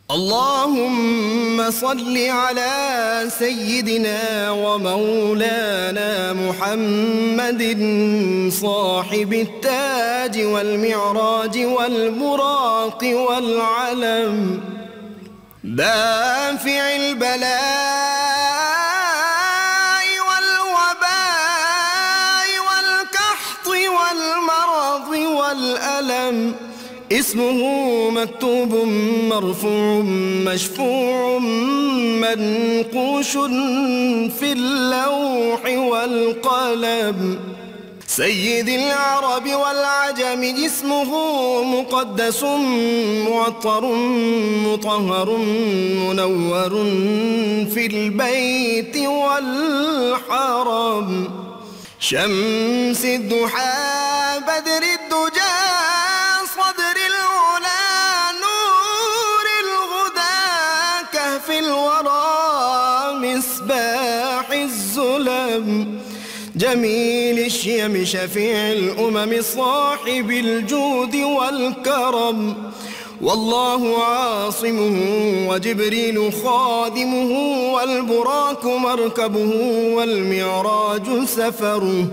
اللهم صل على سيدنا ومولانا محمد صاحب التاج والمعراج والبراق والعلم دافع البلاء والوباء والكحط والمرض والألم اسمه مكتوب مرفوع مشفوع منقوش في اللوح والقلم سيد العرب والعجم اسمه مقدس معطر مطهر منور في البيت والحرم شمس الضحى بدر الدجى صدر العلا نور الهدى كهف الورى مصباح الظلم جميل الشيم شفيع الأمم صاحب الجود والكرم والله عاصمه وجبريل خادمه والبراك مركبه والمعراج سفره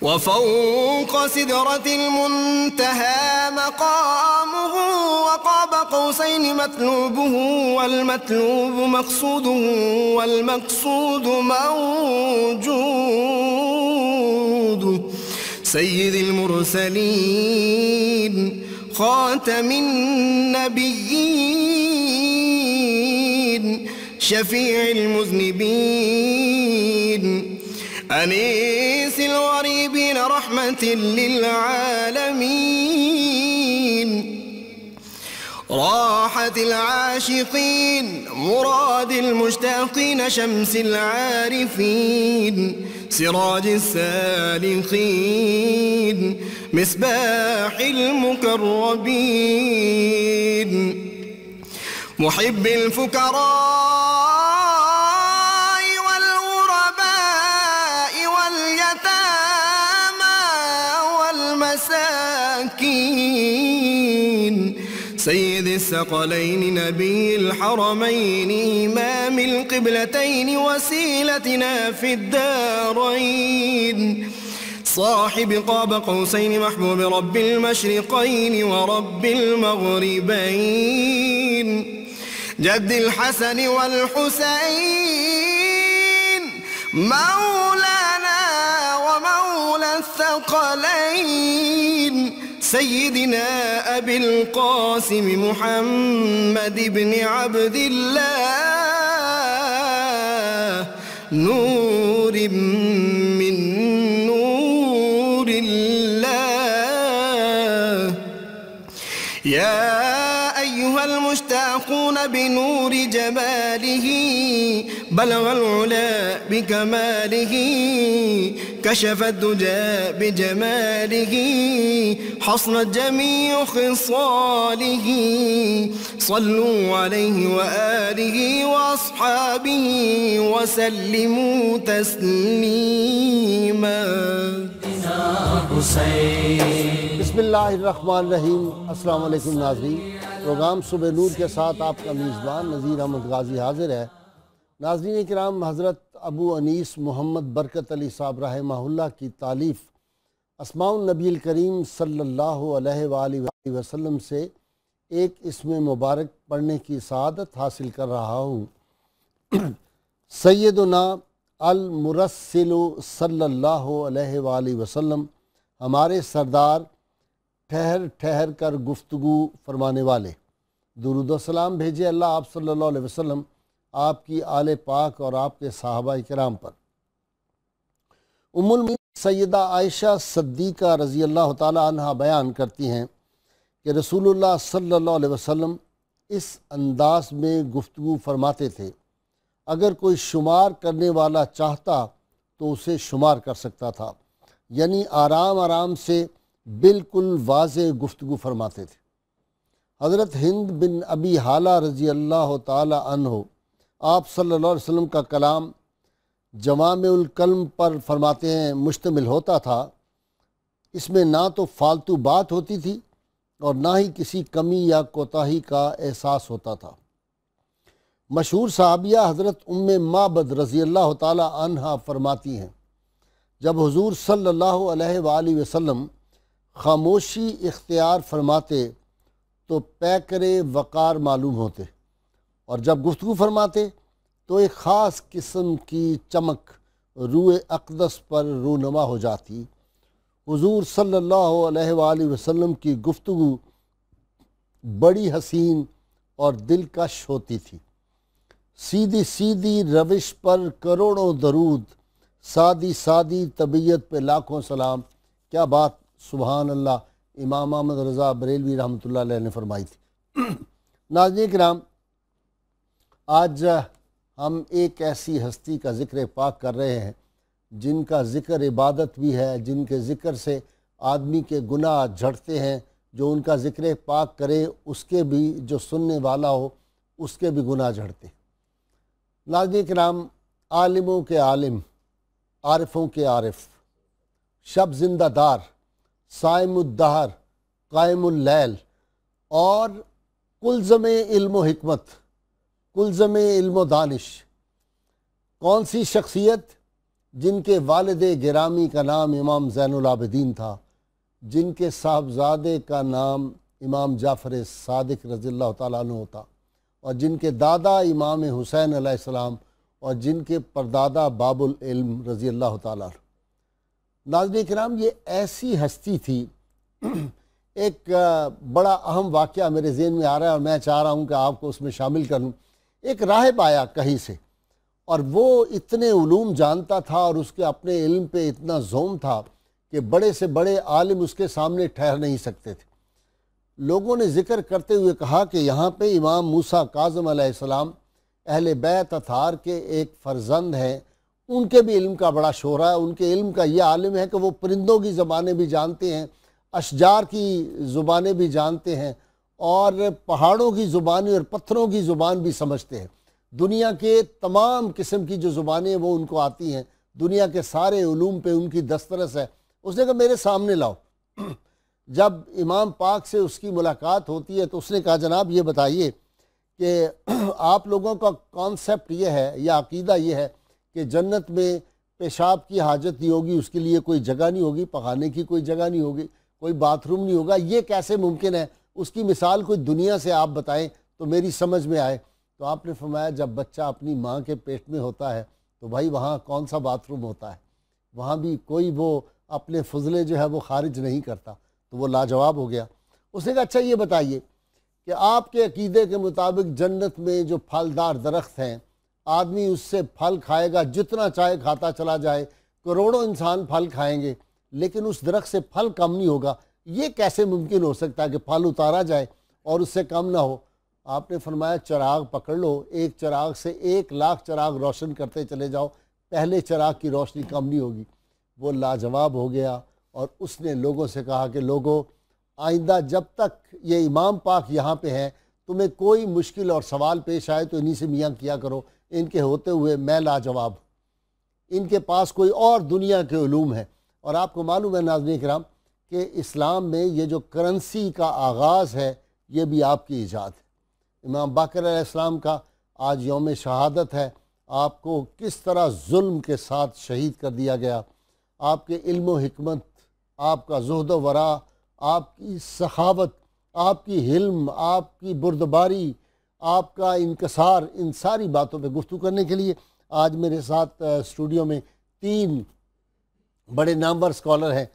وفوق سدرة المنتهى مقامه وقاب قوسين مطلوبه والمطلوب مقصوده والمقصود موجود سيد المرسلين خاتم النبيين شفيع المذنبين أنيس الغريبين رحمة للعالمين راحة العاشقين مراد المشتاقين شمس العارفين سراج السالخين مصباح المقربين محب الفكراء سيد الثقلين نبي الحرمين إمام القبلتين وسيلتنا في الدارين صاحب قاب قوسين محبوب رب المشرقين ورب المغربين جد الحسن والحسين مولانا ومولى الثقلين سيدنا أبي القاسم محمد بن عبد الله نور من نور الله يا أيها المشتاقون بنور جماله بلغ العلا بكماله كشف الدجى بجماله حصنت جميع خصاله صلوا عليه وآله وأصحابه وسلموا تسليما بسم اللہ الرحمن الرحیم۔ السلام علیکم ناظرین، پروگرام صبح نور کے ساتھ آپ کا میزبان نذیر احمد غازی حاضر ہے۔ ناظرین کرام، حضرت ابو انیس محمد برکت علی صاحب رحمہ اللہ کی تالیف اسماء النبی الکریم صلی اللہ علیہ وآلہ وسلم سے ایک اسم مبارک پڑھنے کی سعادت حاصل کر رہا ہوں۔ سیدنا المرسل صلی اللہ علیہ وآلہ وسلم، ہمارے سردار ٹھہر ٹھہر کر گفتگو فرمانے والے، درود و سلام بھیجے اللہ آپ صلی اللہ علیہ وسلم آپ کی آل پاک اور آپ کے صحابہ کرام پر۔ ام المؤمنین سیدہ عائشہ صدیقہ رضی اللہ تعالی عنہ بیان کرتی ہیں کہ رسول اللہ صلی اللہ علیہ وسلم اس انداز میں گفتگو فرماتے تھے، اگر کوئی شمار کرنے والا چاہتا تو اسے شمار کر سکتا تھا، یعنی آرام آرام سے بالکل واضح گفتگو فرماتے تھے۔ حضرت ہند بن ابی حالہ رضی اللہ تعالی عنہ آپ صلی اللہ علیہ وسلم کا کلام جوامع الکلم پر فرماتے ہیں مشتمل ہوتا تھا، اس میں نہ تو فالتو بات ہوتی تھی اور نہ ہی کسی کمی یا کوتاہی کا احساس ہوتا تھا۔ مشہور صحابیہ حضرت ام معبد رضی اللہ تعالی عنہا فرماتی ہیں، جب حضور صلی اللہ علیہ وآلہ وسلم خاموشی اختیار فرماتے تو پیکرے وقار معلوم ہوتے، اور جب گفتگو فرماتے تو ایک خاص قسم کی چمک روح اقدس پر رونما ہو جاتی۔ حضور صلی اللہ علیہ وآلہ وسلم کی گفتگو بڑی حسین اور دلکش ہوتی تھی۔ سیدھی سیدھی روش پر کروڑوں درود، سادی سادی طبیعت پہ لاکھوں سلام۔ کیا بات، سبحان اللہ، امام احمد رضا بریلوی رحمۃ اللہ علیہ نے فرمائی تھی۔ ناظرین کرام، آج ہم ایک ایسی ہستی کا ذکر پاک کر رہے ہیں جن کا ذکر عبادت بھی ہے، جن کے ذکر سے آدمی کے گناہ جھڑتے ہیں۔ جو ان کا ذکر پاک کرے اس کے بھی، جو سننے والا ہو اس کے بھی گناہ جھڑتے۔ ناظرین کرام، عالموں کے عالم، عارفوں کے عارف، شب زندہ دار، صائم الدہر، قائم اللیل، اور کلزم علم و حکمت، کلزم علم و دانش۔ کون سی شخصیت؟ جن کے والد گرامی کا نام امام زین العابدین تھا، جن کے صاحبزادے کا نام امام جعفر صادق رضی اللہ تعالیٰ عنہ ہوتا، اور جن کے دادا امام حسین علیہ السلام، اور جن کے پردادا باب العلم رضی اللہ تعالیٰ عنہ۔ ناظرین کرام، یہ ایسی ہستی تھی۔ ایک بڑا اہم واقعہ میرے ذہن میں آ رہا ہے اور میں چاہ رہا ہوں کہ آپ کو اس میں شامل کروں۔ ایک راہب آیا کہیں سے، اور وہ اتنے علوم جانتا تھا اور اس کے اپنے علم پہ اتنا زوم تھا کہ بڑے سے بڑے عالم اس کے سامنے ٹھہر نہیں سکتے تھے۔ لوگوں نے ذکر کرتے ہوئے کہا کہ یہاں پہ امام موسیٰ کاظم علیہ السلام اہل بیت اطہار کے ایک فرزند ہیں، ان کے بھی علم کا بڑا شہرہ ہے۔ ان کے علم کا یہ عالم ہے کہ وہ پرندوں کی زبانیں بھی جانتے ہیں، اشجار کی زبانیں بھی جانتے ہیں، اور پہاڑوں کی زبانیں اور پتھروں کی زبان بھی سمجھتے ہیں۔ دنیا کے تمام قسم کی جو زبانیں وہ ان کو آتی ہیں، دنیا کے سارے علوم پہ ان کی دسترس ہے۔ اس نے کہا میرے سامنے لاؤ۔ جب امام پاک سے اس کی ملاقات ہوتی ہے تو اس نے کہا جناب یہ بتائیے کہ آپ لوگوں کا کانسیپٹ یہ ہے یا عقیدہ یہ ہے کہ جنت میں پیشاب کی حاجت نہیں ہوگی، اس کے لیے کوئی جگہ نہیں ہوگی، پخانے کی کوئی جگہ نہیں ہوگی، کوئی باتھ روم نہیں ہوگا، یہ کیسے ممکن ہے؟ اس کی مثال کوئی دنیا سے آپ بتائیں تو میری سمجھ میں آئے۔ تو آپ نے فرمایا جب بچہ اپنی ماں کے پیٹ میں ہوتا ہے تو بھائی وہاں کون سا باتھ روم ہوتا ہے؟ وہاں بھی کوئی وہ اپنے فضلے جو ہے وہ خارج نہیں کرتا۔ تو وہ لاجواب ہو گیا۔ اس نے کہا اچھا یہ بتائیے کہ آپ کے عقیدے کے مطابق جنت میں جو پھلدار درخت ہیں، آدمی اس سے پھل کھائے گا، جتنا چاہے کھاتا چلا جائے، کروڑوں انسان پھل کھائیں گے لیکن اس درخت سے پھل کم نہیں ہوگا، یہ کیسے ممکن ہو سکتا ہے کہ پھل اتارا جائے اور اس سے کم نہ ہو؟ آپ نے فرمایا چراغ پکڑ لو، ایک چراغ سے 1,00,000 چراغ روشن کرتے چلے جاؤ، پہلے چراغ کی روشنی کم نہیں ہوگی۔ وہ لاجواب ہو گیا اور اس نے لوگوں سے کہا کہ لوگوں، آئندہ جب تک یہ امام پاک یہاں پہ ہیں، تمہیں کوئی مشکل اور سوال پیش آئے تو انہی سے میاں کیا کرو، ان کے ہوتے ہوئے میں لاجواب، ان کے پاس کوئی اور دنیا کے علوم ہے۔ اور آپ کو معلوم ہے ناظرین کرام کہ اسلام میں یہ جو کرنسی کا آغاز ہے یہ بھی آپ کی ایجاد ہے۔ امام باقر علیہ السلام کا آج یوم شہادت ہے، آپ کو کس طرح ظلم کے ساتھ شہید کر دیا گیا۔ آپ کے علم و حکمت، آپ کا زہد و ورع، آپ کی سخاوت، آپ کی حلم، آپ کی بردباری، آپ کا انکسار، ان ساری باتوں پہ گفتگو کرنے کے لیے آج میرے ساتھ اسٹوڈیو میں 3 بڑے نامور اسکالر ہیں۔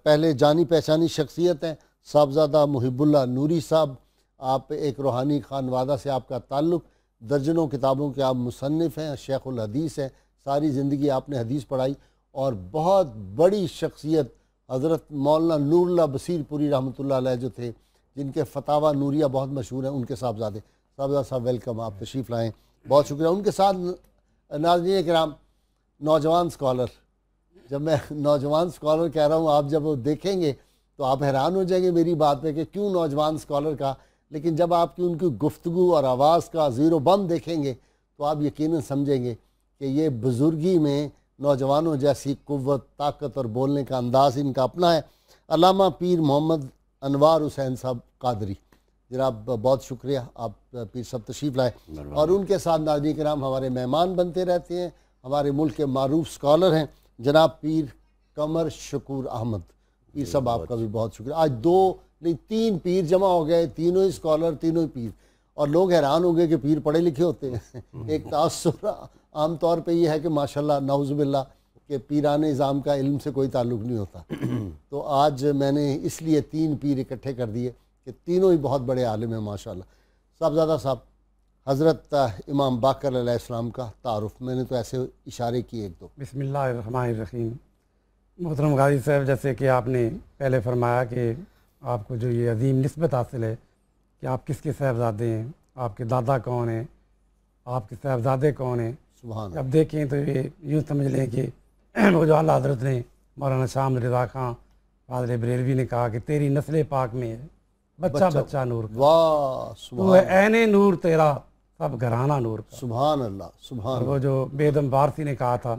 پہلے جانی پہچانی شخصیت ہیں صاحبزادہ محب اللہ نوری صاحب، آپ ایک روحانی خانوادہ سے آپ کا تعلق، درجنوں کتابوں کے آپ مصنف ہیں، شیخ الحدیث ہیں، ساری زندگی آپ نے حدیث پڑھائی، اور بہت بڑی شخصیت حضرت مولانا نور اللہ بصیر پوری رحمۃ اللہ علیہ جو تھے، جن کے فتاویٰ نوریہ بہت مشہور ہیں، ان کے صاحبزادہ صاحب ویلکم، آپ تشریف لائیں، بہت شکریہ۔ ان کے ساتھ ناظرین کرام نوجوان اسکالر، جب میں نوجوان اسکالر کہہ رہا ہوں، آپ جب وہ دیکھیں گے تو آپ حیران ہو جائیں گے میری بات پہ کہ کیوں نوجوان اسکالر کا، لیکن جب آپ کی ان کی گفتگو اور آواز کا زیر و بم دیکھیں گے تو آپ یقیناً سمجھیں گے کہ یہ بزرگی میں نوجوانوں جیسی قوت، طاقت اور بولنے کا انداز ان کا اپنا ہے۔ علامہ پیر محمد انوار حسین صاحب قادری، جناب بہت شکریہ، آپ پیر صاحب تشریف لائے، اور ان کے ساتھ ناظرین کرام ہمارے مہمان بنتے رہتے ہیں، ہمارے ملک کے معروف اسکالر ہیں جناب پیر قمر شکور احمد۔ پیر صاحب آپ کا بھی بہت شکریہ، آج 2 نہیں 3 پیر جمع ہو گئے، تینوں ہی اسکالر، تینوں ہی پیر، اور لوگ حیران ہوں گے کہ پیر پڑھے لکھے ہوتے ہیں۔ ایک تاثر عام طور پہ یہ ہے کہ ماشاءاللہ نعوذ باللہ کہ پیران نظام کا علم سے کوئی تعلق نہیں ہوتا، تو آج میں نے اس لیے 3 پیر اکٹھے کر دیے کہ تینوں ہی بہت بڑے عالم ہیں ماشاءاللہ۔ صاحبزادہ صاحب، حضرت امام باقر علیہ السلام کا تعارف، میں نے تو ایسے اشارے کیے 1-2۔ بسم اللہ الرحمن الرحیم۔ محترم غازی صاحب، جیسے کہ آپ نے پہلے فرمایا کہ آپ کو جو یہ عظیم نسبت حاصل ہے کہ آپ کس کے صاحبزادے ہیں، آپ کے دادا کون ہیں، آپ کے صاحبزادے کون ہیں، سبحان اللہ۔ اب دیکھیں تو یہ یوں سمجھ لیں کہ وہ جو اعلیٰ حضرت نے مولانا شاہ احمد رضا خان فاضل بریلوی نے کہا کہ تیری نسل پاک میں ہے بچہ بچہ نور کا، واہ تو سبحان ہے عین نور تیرا سب گھرانہ نور کا۔ سبحان اللہ سبحان اور اللہ۔ وہ جو بیدم فارسی نے کہا تھا،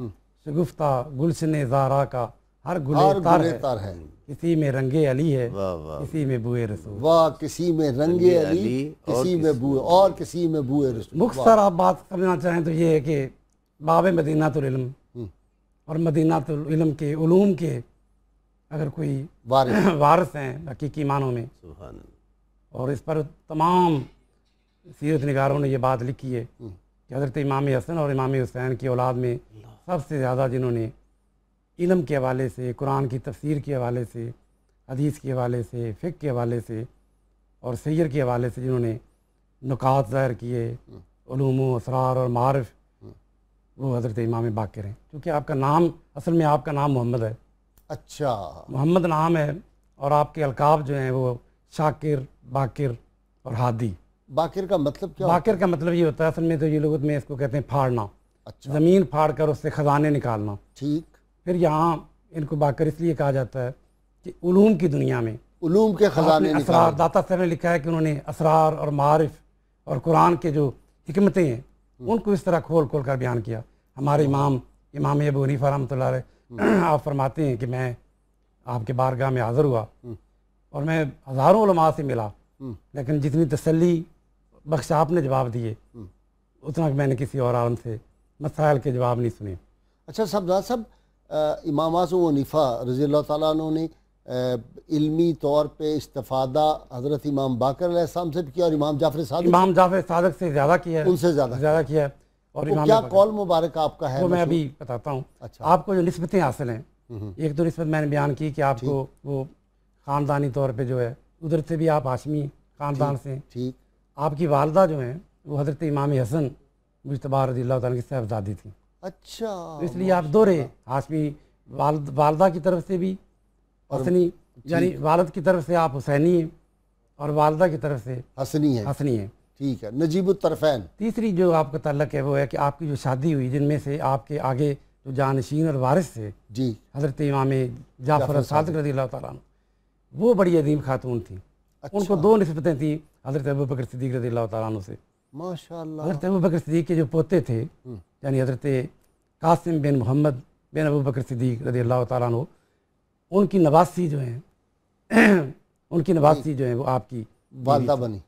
شگفتہ گلشن زارا کا ہر ہر گلے تر گلے ہے، تر ہے، کسی میں رنگ علی ہے واہ واہ، کسی میں بوئے رسول۔ واہ کسی میں رنگ علی، کسی میں بوئے، اور کسی میں بوئے رسول۔ مختصر آپ بات سمجھنا چاہیں تو یہ ہے کہ باب مدینہ العلم اور مدینہ العلم کے علوم کے اگر کوئی وارث وارث ہیں حقیقی معنوں میں، سبحان اللہ، اور اس پر تمام سیرت نگاروں نے یہ بات لکھی ہے کہ حضرت امام حسن اور امام حسین کی اولاد میں سب سے زیادہ جنہوں نے علم کے حوالے سے، قرآن کی تفسیر کے حوالے سے، حدیث کے حوالے سے، فقہ کے حوالے سے اور سیر کے حوالے سے جنہوں نے نکات ظاہر کیے، علوم و اسرار اور معارف، وہ حضرت امام باقر ہیں۔ کیونکہ آپ کا نام، اصل میں آپ کا نام محمد ہے، اچھا، محمد نام ہے، اور آپ کے القاب جو ہیں وہ شاکر، باقر اور ہادی۔ باقر کا مطلب کیا؟ باقر کا مطلب یہ ہوتا ہے اصل میں تو یہ لغت میں اس کو کہتے ہیں پھاڑنا، اچھا زمین پھاڑ کر اس سے خزانے نکالنا۔ ٹھیک، پھر یہاں ان کو باقر اس لیے کہا جاتا ہے کہ علوم کی دنیا میں علوم کے آپ خزانے نے اسرار، نکالے۔ داتا صاحب نے لکھا ہے کہ انہوں نے اسرار اور معارف اور قرآن کے جو حکمتیں ہیں ان کو اس طرح کھول کھول کر بیان کیا۔ ہمارے امام ابو حنیفہ رحمۃ اللہ علیہ آپ فرماتے ہیں کہ میں آپ کے بارگاہ میں حاضر ہوا اور میں ہزاروں علماء سے ملا، لیکن جتنی تسلی بخش آپ نے جواب دیے اتنا میں نے کسی اور عالم سے مسائل کے جواب نہیں سنے۔ اچھا صاحب، امام اعظم حنیفہ رضی اللہ تعالیٰ عنہ نے علمی طور پہ استفادہ حضرت امام باقر علیہ السلام سے بھی کیا، اور امام جعفر صادق، امام جعفر صادق سے زیادہ کیا ہے، ان سے زیادہ کیا ہے۔ اور وہ امام کیا باقر، قول مبارک آپ کا ہے؟ وہ میں ابھی بتاتا ہوں۔ اچھا، آپ کو جو نسبتیں حاصل ہیں، ایک تو نسبت میں نے بیان کی کہ آپ کو وہ خاندانی طور پہ جو ہے ادھر سے بھی آپ ہاشمی خاندان سے ہیں۔ ٹھیک، آپ کی والدہ جو ہیں وہ حضرت امام حسن مجتبیٰ رضی اللہ تعالیٰ کی صاحبزادی تھیں، اچھا، تو اس لیے آپ دورے ہاشمی، والدہ کی طرف سے بھی حسنی، یعنی والد کی طرف سے آپ حسینی ہیں اور والدہ کی طرف سے حسنی ہے، حسنی ہیں۔ ٹھیک ہے، نجیب الطرفین۔ تیسری جو آپ کا تعلق ہے وہ ہے کہ آپ کی جو شادی ہوئی جن میں سے آپ کے آگے جو جانشین اور وارث تھے جی، حضرت امام جعفر صادق رضی اللہ تعالیٰ عنہ، وہ بڑی عظیم خاتون تھیں۔ ان کو 2 نسبتیں تھیں حضرت ابوبکر صدیق رضی اللہ تعالیٰ عنہ سے۔ ماشاء اللہ، حضرت ابوبکر صدیق کے جو پوتے تھے یعنی حضرت قاسم بن محمد بن ابوبکر صدیق رضی اللہ تعالیٰ عنہ، ان کی نواسی جو ہیں ان کی نواسی جو ہیں وہ آپ کی والدہ بنی،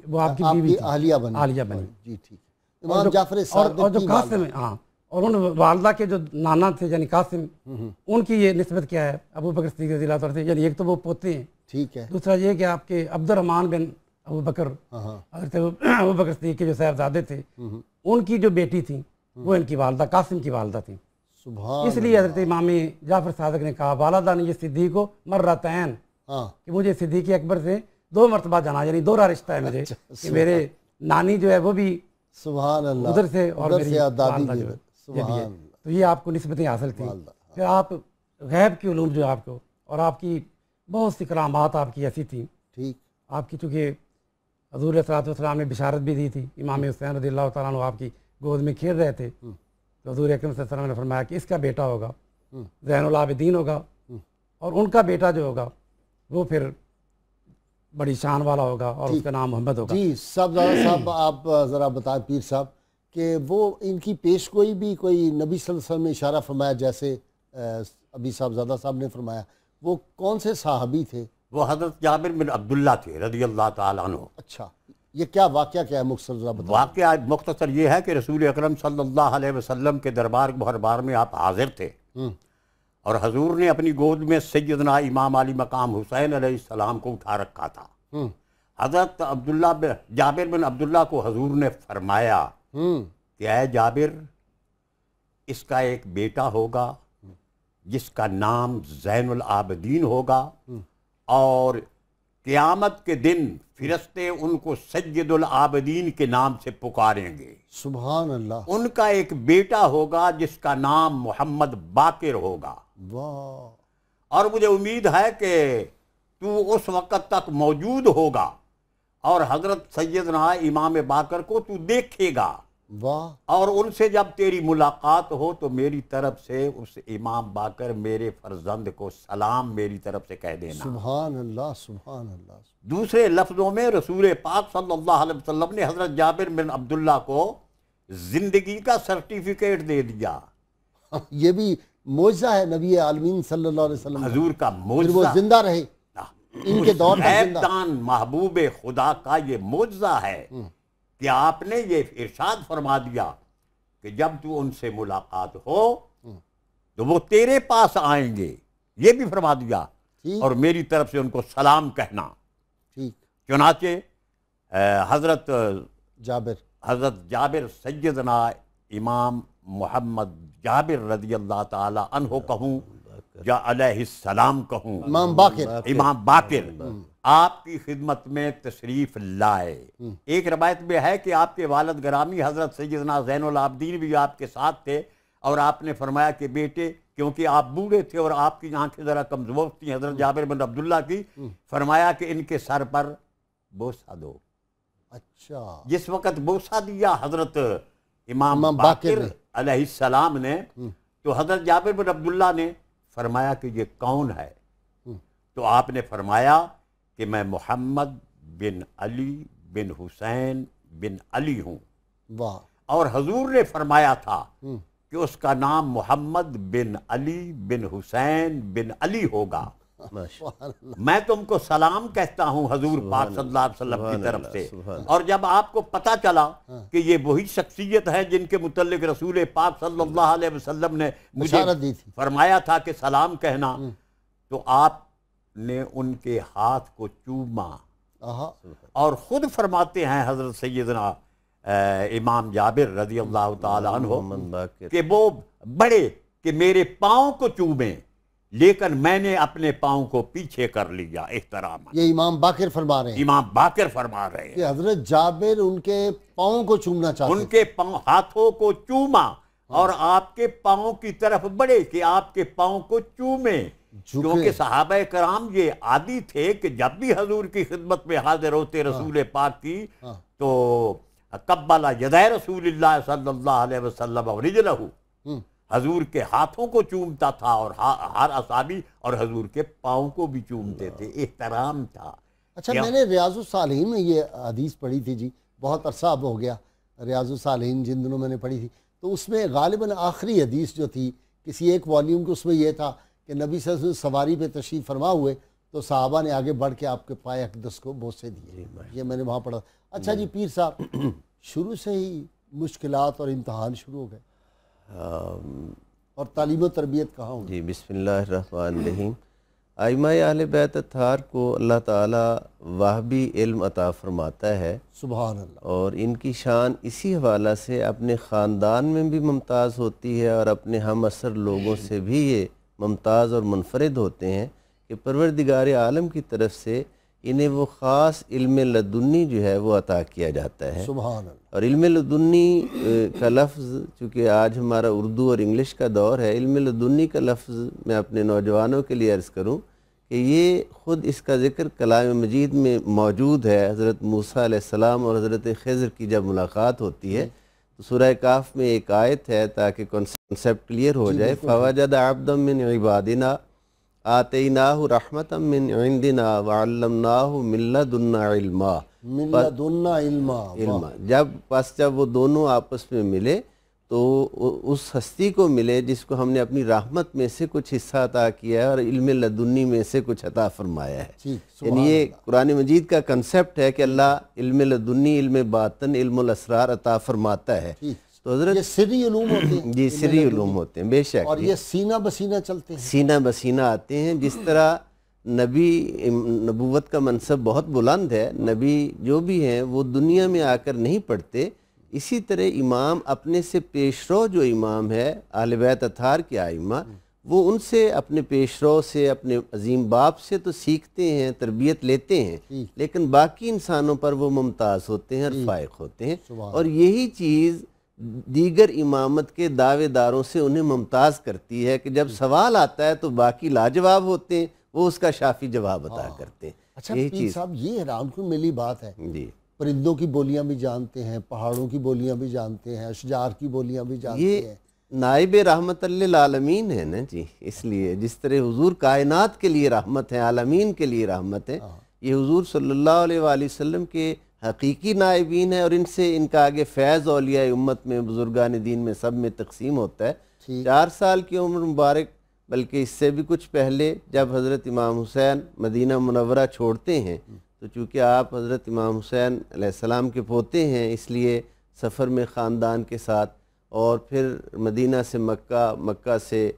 وہ آپ کی آپ بیوی کی تھی، اہلیہ بنی، عالیہ بنی۔ جی ٹھیک، امام جعفر اور صادق جو کی قاسم والدہ۔ ہیں، ہاں، اور ان والدہ کے جو نانا تھے یعنی قاسم، ان کی یہ نسبت کیا ہے ابوبکر صدیق رضی اللہ تعالیٰ سے، یعنی ایک تو وہ پوتے ہیں، ٹھیک ہے، دوسرا یہ کہ آپ کے عبد الرحمن بن ابوبکر، ہاں، حضرت ابوبکر صدیق کے جو صاحبزادے تھے ان کی جو بیٹی تھیں وہ ان کی والدہ قاسم کی والدہ تھیں۔ سبحان، اس لیے حضرت امام جعفر صادق نے کہا والدہ نے یہ صدیق کو مرتین، ہاں، کہ مجھے صدیق اکبر سے 2 مرتبہ جانا، یعنی دوہرا رشتہ ہے مجھے، کہ میرے نانی جو ہے وہ بھی سبحان اللہ، ادھر سے اور ادھر میری سے دادی والدہ بھی جو ہے ادھر، یہ بھی ہے۔ سبحان اللہ، تو یہ آپ کو نسبتیں حاصل تھیں۔ والدہ، پھر آپ غیب کی علوم جو آپ کو، اور آپ کی بہت سی کرامات آپ کی ایسی تھیں، ٹھیک، آپ کی چونکہ حضور صلی اللہ علیہ وسلم نے بشارت بھی دی تھی، امام حسین رضی اللہ تعالیٰ عنہ آپ کی گود میں کھیل رہے تھے، تو حضور اکرم صلی اللہ علیہ وسلم نے فرمایا کہ اس کا بیٹا ہوگا زین العابدین ہوگا، اور ان کا بیٹا جو ہوگا وہ پھر بڑی شان والا ہوگا اور اس کا نام محمد ہوگا۔ جی صاحب آپ ذرا بتائیں پیر صاحب کہ وہ ان کی پیش گوئی بھی کوئی نبی صلی اللہ علیہ وسلم نے اشارہ فرمایا، جیسے ابھی صاحبزادہ صاحب نے فرمایا، وہ کون سے صحابی تھے؟ وہ حضرت جابر بن عبداللہ تھے رضی اللہ تعالیٰ عنہ. اچھا یہ کیا واقعہ کیا ہے مختصر ذرا بتائیں. واقعہ مختصر یہ ہے کہ رسول اکرم صلی اللہ علیہ وسلم کے دربار میں آپ حاضر تھے اور حضور نے اپنی گود میں سیدنا امام علی مقام حسین علیہ السلام کو اٹھا رکھا تھا. حضرت جابر بن عبداللہ کو حضور نے فرمایا کہ اے جابر، اس کا ایک بیٹا ہوگا جس کا نام زین العابدین ہوگا، اور قیامت کے دن فرشتے ان کو سید العابدین کے نام سے پکاریں گے. سبحان اللہ. ان کا ایک بیٹا ہوگا جس کا نام محمد باقر ہوگا. واہ. اور مجھے امید ہے کہ تو اس وقت تک موجود ہوگا اور حضرت سیدنا امام باقر کو تو دیکھے گا. واہ. اور ان سے جب تیری ملاقات ہو تو میری طرف سے اس امام باقر میرے فرزند کو سلام میری طرف سے کہہ دینا. سبحان اللہ سبحان اللہ. دوسرے لفظوں میں رسول پاک صلی اللہ علیہ وسلم نے حضرت جابر بن عبداللہ کو زندگی کا سرٹیفکیٹ دے دیا. یہ بھی معجزہ ہے نبی عالمین صلی اللہ علیہ وسلم حضور کا پھر وہ معجزہ. زندہ رہے ان کے دور تک غیب زندہ. دان محبوب خدا کا یہ معجزہ ہے کہ آپ نے یہ ارشاد فرما دیا کہ جب تو ان سے ملاقات ہو تو وہ تیرے پاس آئیں گے. یہ بھی فرما دیا ٹھیک. اور میری طرف سے ان کو سلام کہنا. ٹھیک. چنانچہ حضرت جابر سیدنا امام محمد جابر رضی اللہ تعالی عنہ کہوں یا علیہ السلام کہوں، امام باقر آپ کی خدمت میں تشریف لائے. ایک روایت میں ہے کہ آپ کے والد گرامی حضرت سیدنا زین العابدین بھی آپ کے ساتھ تھے اور آپ نے فرمایا کہ بیٹے، کیونکہ آپ بوڑھے تھے اور آپ کی آنکھیں ذرا کمزور تھیں حضرت جابر بن عبداللہ کی، فرمایا کہ ان کے سر پر بوسہ دو. اچھا. جس وقت بوسہ دیا حضرت امام باقر علیہ السلام نے تو حضرت جابر بن عبداللہ نے فرمایا کہ یہ کون ہے؟ تو آپ نے فرمایا کہ میں محمد بن علی بن حسین بن علی ہوں. واہ. اور حضور نے فرمایا تھا کہ اس کا نام محمد بن علی بن حسین بن علی ہوگا. میں تم کو سلام کہتا ہوں حضور پاک صلی اللہ علیہ وسلم کی طرف سے. اور جب آپ کو پتا چلا کہ یہ وہی شخصیت ہے جن کے متعلق رسول پاک صلی اللہ علیہ وسلم نے مجھے فرمایا تھا کہ سلام کہنا، تو آپ نے ان کے ہاتھ کو چوما اور خود فرماتے ہیں حضرت سیدنا امام جابر رضی اللہ تعالی عنہ کہ وہ بڑے کہ میرے پاؤں کو چومیں، لیکن میں نے اپنے پاؤں کو پیچھے کر لیا احترام. یہ امام باقر فرما رہے ہیں. امام باقر فرما رہے ہیں کہ حضرت جابر ان کے پاؤں کو چومنا چاہتے ہیں. ان کے ہاتھوں کو چوما اور آپ کے پاؤں کی طرف بڑھے کہ آپ کے پاؤں کو چومیں. کیونکہ صحابہ کرام یہ عادی تھے کہ جب بھی حضور کی خدمت میں حاضر ہوتے رسول پاک کی تو قبل یدی رسول اللہ صلی اللہ علیہ وسلم ورجلہ، حضور کے ہاتھوں کو چومتا تھا اور ہر اصحابی اور حضور کے پاؤں کو بھی چومتے تھے. احترام تھا. اچھا میں نے ریاض الصالحین میں یہ حدیث پڑھی تھی جی، بہت عرصہ اب ہو گیا ریاض الصالحین جن دنوں میں نے پڑھی تھی، تو اس میں غالباً آخری حدیث جو تھی کسی ایک والیوم کے، اس میں یہ تھا کہ نبی صلی اللہ علیہ وسلم سواری پہ تشریف فرما ہوئے تو صحابہ نے آگے بڑھ کے آپ کے پائے اقدس کو بوسے دیے. یہ میں نے وہاں پڑھا. اچھا جی پیر صاحب، شروع سے ہی مشکلات اور امتحان شروع ہو گئے اور تعلیم و تربیت کہاں ہوگی؟ جی بسم اللہ الرحمن الرحیم. ائمہ اہل بیت اطہار کو اللہ تعالیٰ وہابی علم عطا فرماتا ہے. سبحان اللہ. اور ان کی شان اسی حوالہ سے اپنے خاندان میں بھی ممتاز ہوتی ہے اور اپنے ہم عصر لوگوں سے بھی یہ ممتاز اور منفرد ہوتے ہیں کہ پروردگار عالم کی طرف سے انہیں وہ خاص علم لدنی جو ہے وہ عطا کیا جاتا ہے. سبحان اللہ. اور علم لدنی کا لفظ، چونکہ آج ہمارا اردو اور انگلش کا دور ہے، علم لدنی کا لفظ میں اپنے نوجوانوں کے لیے عرض کروں کہ یہ خود اس کا ذکر کلام مجید میں موجود ہے. حضرت موسیٰ علیہ السلام اور حضرت خضر کی جب ملاقات ہوتی ہے تو سورہ کاف میں ایک آیت ہے تاکہ کنسیپٹ کلیئر ہو جائے. فَوَجَدَ عَبْدًا مِّنْ عِبَادِنَا آتَيْنَاهُ رَحْمَةً مِّنْ عِنْدِنَا وَعَلَّمْنَاهُ مِن لَّدُنَّا عِلْمًا. جب وہ دونوں آپس میں ملے تو اس ہستی کو ملے جس کو ہم نے اپنی رحمت میں سے کچھ حصہ عطا کیا ہے اور علم لدنی میں سے کچھ عطا فرمایا ہے. یعنی یہ قرآن مجید کا کنسیپٹ ہے کہ اللہ علم لدنی، علم باطن، علم الاسرار عطا فرماتا ہے. تو حضرت یہ سری علوم ہوتے ہیں. جی سری علوم ہوتے ہیں بے شک. اور یہ سینہ بسینہ چلتے ہیں، سینہ بسینہ آتے ہیں. جس طرح نبوت کا منصب بہت بلند ہے، نبی جو بھی ہیں وہ دنیا میں آ کر نہیں پڑھتے، اسی طرح امام اپنے سے پیشرو جو امام ہے اہل بیت اطہار کے ائمہ، وہ ان سے اپنے پیشرو سے، اپنے عظیم باپ سے تو سیکھتے ہیں، تربیت لیتے ہیں، لیکن باقی انسانوں پر وہ ممتاز ہوتے ہیں اور فائق ہوتے ہیں. اور یہی چیز دیگر امامت کے دعوے داروں سے انہیں ممتاز کرتی ہے کہ جب سوال آتا ہے تو باقی لاجواب ہوتے ہیں، وہ اس کا شافی جواب عطا کرتے ہیں. اچھا پیر صاحب، یہ حیران کن میری بات ہے، جی پرندوں کی بولیاں بھی جانتے ہیں، پہاڑوں کی بولیاں بھی جانتے ہیں، اشجار کی بولیاں بھی جانتے ہیں. نائب رحمت للعالمین ہے نا جی. اس لیے جس طرح حضور کائنات کے لیے رحمت ہے، عالمین کے لیے رحمت ہے، یہ حضور صلی اللہ علیہ وآلہ وسلم کے حقیقی نائبین ہیں، اور ان سے ان کا آگے فیض اولیاء امت میں، بزرگان دین میں، سب میں تقسیم ہوتا ہے. 4 سال کی عمر مبارک، بلکہ اس سے بھی کچھ پہلے جب حضرت امام حسین مدینہ منورہ چھوڑتے ہیں، تو چونکہ آپ حضرت امام حسین علیہ السلام کے پوتے ہیں، اس لیے سفر میں خاندان کے ساتھ، اور پھر مدینہ سے مکہ، مکہ سے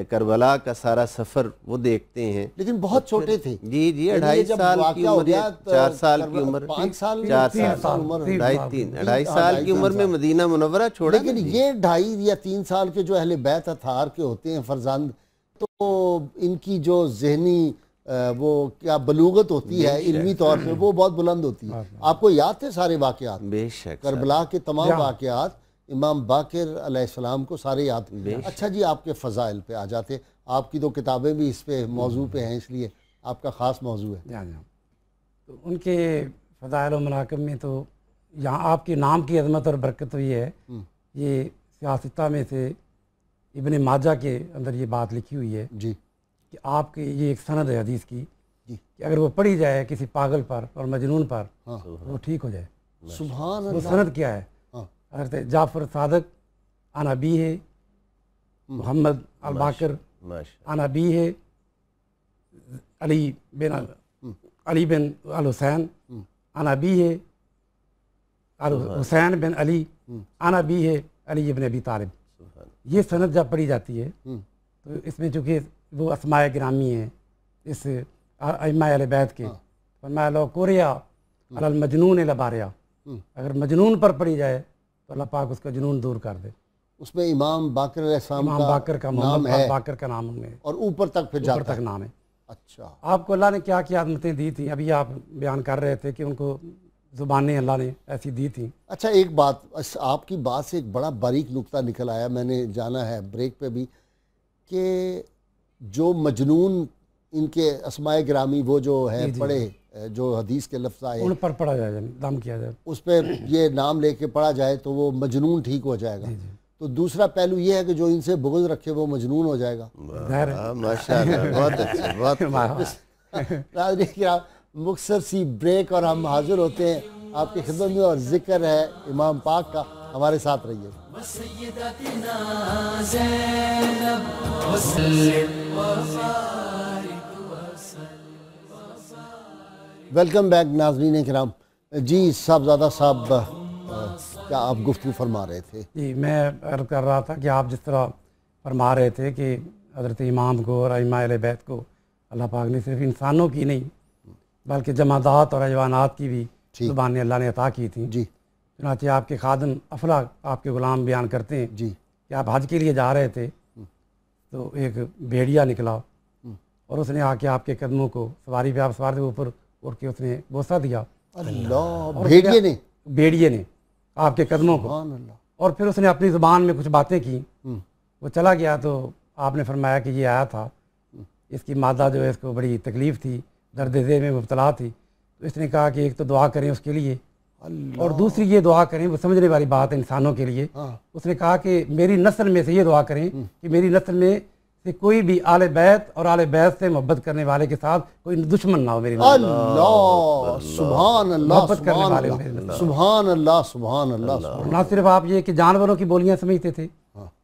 کربلا کا سارا سفر وہ دیکھتے ہیں. لیکن بہت چھوٹے تھے. جی 2.5 سال کی عمر، 4 سال کی عمر، 5 سال، 4 سال، 2.5 سال کی عمر میں مدینہ منورہ چھوڑا. لیکن یہ 2.5 یا 3 سال کے جو اہل بیت اطہار کے ہوتے ہیں فرزند، تو ان کی جو ذہنی وہ کیا بلوغت ہوتی ہے علمی طور پہ، وہ بہت بلند ہوتی ہے. آپ کو یاد تھے سارے واقعات؟ بے شک کربلا کے تمام واقعات امام باقر علیہ السلام کو سارے یاد. اچھا جی، آپ کے فضائل پہ آ جاتے. آپ کی تو کتابیں بھی اس پہ موضوع پہ ہیں، اس لیے آپ کا خاص موضوع ہے. تو ان کے فضائل و مناقب میں تو یہاں آپ کے نام کی عظمت اور برکت تو یہ ہے، یہ سیاستہ میں سے ابن ماجہ کے اندر یہ بات لکھی ہوئی ہے جی کہ آپ کی یہ ایک سند ہے حدیث کی کہ اگر وہ پڑھی جائے کسی پاگل پر اور مجنون پر وہ ٹھیک ہو جائے. سبحان اللہ. وہ سند کیا ہے؟ حضرت جعفر صادق عن ابی ہے، محمد الباقر عن ابی ہے، علی بن الحسین عن ابی ہے، حسین بن علی عن ابی ہے، علی ابن ابی طالب. یہ سند جب پڑھی جاتی ہے تو اس میں چونکہ وہ اسماء گرامی ہیں اس ائمہ اہل بیت کے، فرمایا لو قرئ علی المجنون لباریا، اگر مجنون پر پڑھی جائے تو اللہ پاک اس کا جنون دور کر دے. اس میں امام باقر علیہ السلام امام باقر کا محمد باقر کا نام ہے، اور اوپر تک پھر جاتا اوپر تک نام ہے. اچھا، آپ کو اللہ نے کیا کیا عظمتیں دی تھیں، ابھی آپ بیان کر رہے تھے کہ ان کو زبانیں اللہ نے ایسی دی تھیں. اچھا ایک بات، آپ کی بات سے ایک بڑا باریک نقطہ نکل آیا، میں نے جانا ہے بریک پہ بھی، کہ جو مجنون ان کے اسماء گرامی وہ جو ہے پڑھے، جو حدیث کے لفظ آئے ان پر پڑھا جائے، دم کیا جائے، اس پہ یہ نام لے کے پڑھا جائے تو وہ مجنون ٹھیک ہو جائے گا. تو دوسرا پہلو یہ ہے کہ جو ان سے بغض رکھے وہ مجنون ہو جائے گا. ماشاءاللہ، بہت اچھا، بہت اچھا. مختصر سی بریک اور ہم حاضر ہوتے ہیں آپ کی خدمت میں، اور ذکر ہے امام پاک کا. ہمارے ساتھ رہیے. ویلکم بیک ناظرین کرام. جی صاحبزادہ صاحب، کیا آپ گفتگو فرما رہے تھے؟ جی میں عرض کر رہا تھا کہ آپ جس طرح فرما رہے تھے کہ حضرت امام کو اور ائمہ اہل بیت کو اللہ پاک نے صرف انسانوں کی نہیں بلکہ جمادات اور حیوانات کی بھی زبانیں اللہ نے عطا کی تھیں. جی چنانچہ آپ کے خادم افلا، آپ کے غلام بیان کرتے ہیں جی کہ آپ حج کے لیے جا رہے تھے تو ایک بھیڑیا نکلا اور اس نے آ کے آپ کے قدموں کو، سواری پہ آپ سوار تھے، اوپر اڑ کے اس نے بوسہ دیا. اللہ، بھیڑیے نے آپ کے قدموں کو، اور پھر اس نے اپنی زبان میں کچھ باتیں کی. وہ چلا گیا تو آپ نے فرمایا کہ یہ آیا تھا، اس کی مادہ جو ہے اس کو بڑی تکلیف تھی، درد ذیل میں مبتلا تھی. تو اس نے کہا کہ ایک تو دعا کریں اس کے لیے، اور دوسری یہ دعا کریں، وہ سمجھنے والی بات ہے انسانوں کے لیے. اس نے کہا کہ میری نسل میں سے یہ دعا کریں کہ میری نسل میں کہ کوئی بھی آل بیت اور آل بیت سے محبت کرنے والے کے ساتھ کوئی دشمن نہ ہو میری نظر۔ اللہ سبحان اللہ محبت کرنے سبحان والے ہو اللہ میری نظر۔ سبحان اللہ سبحان اللہ سبحان نہ صرف آپ یہ کہ جانوروں کی بولیاں سمجھتے تھے،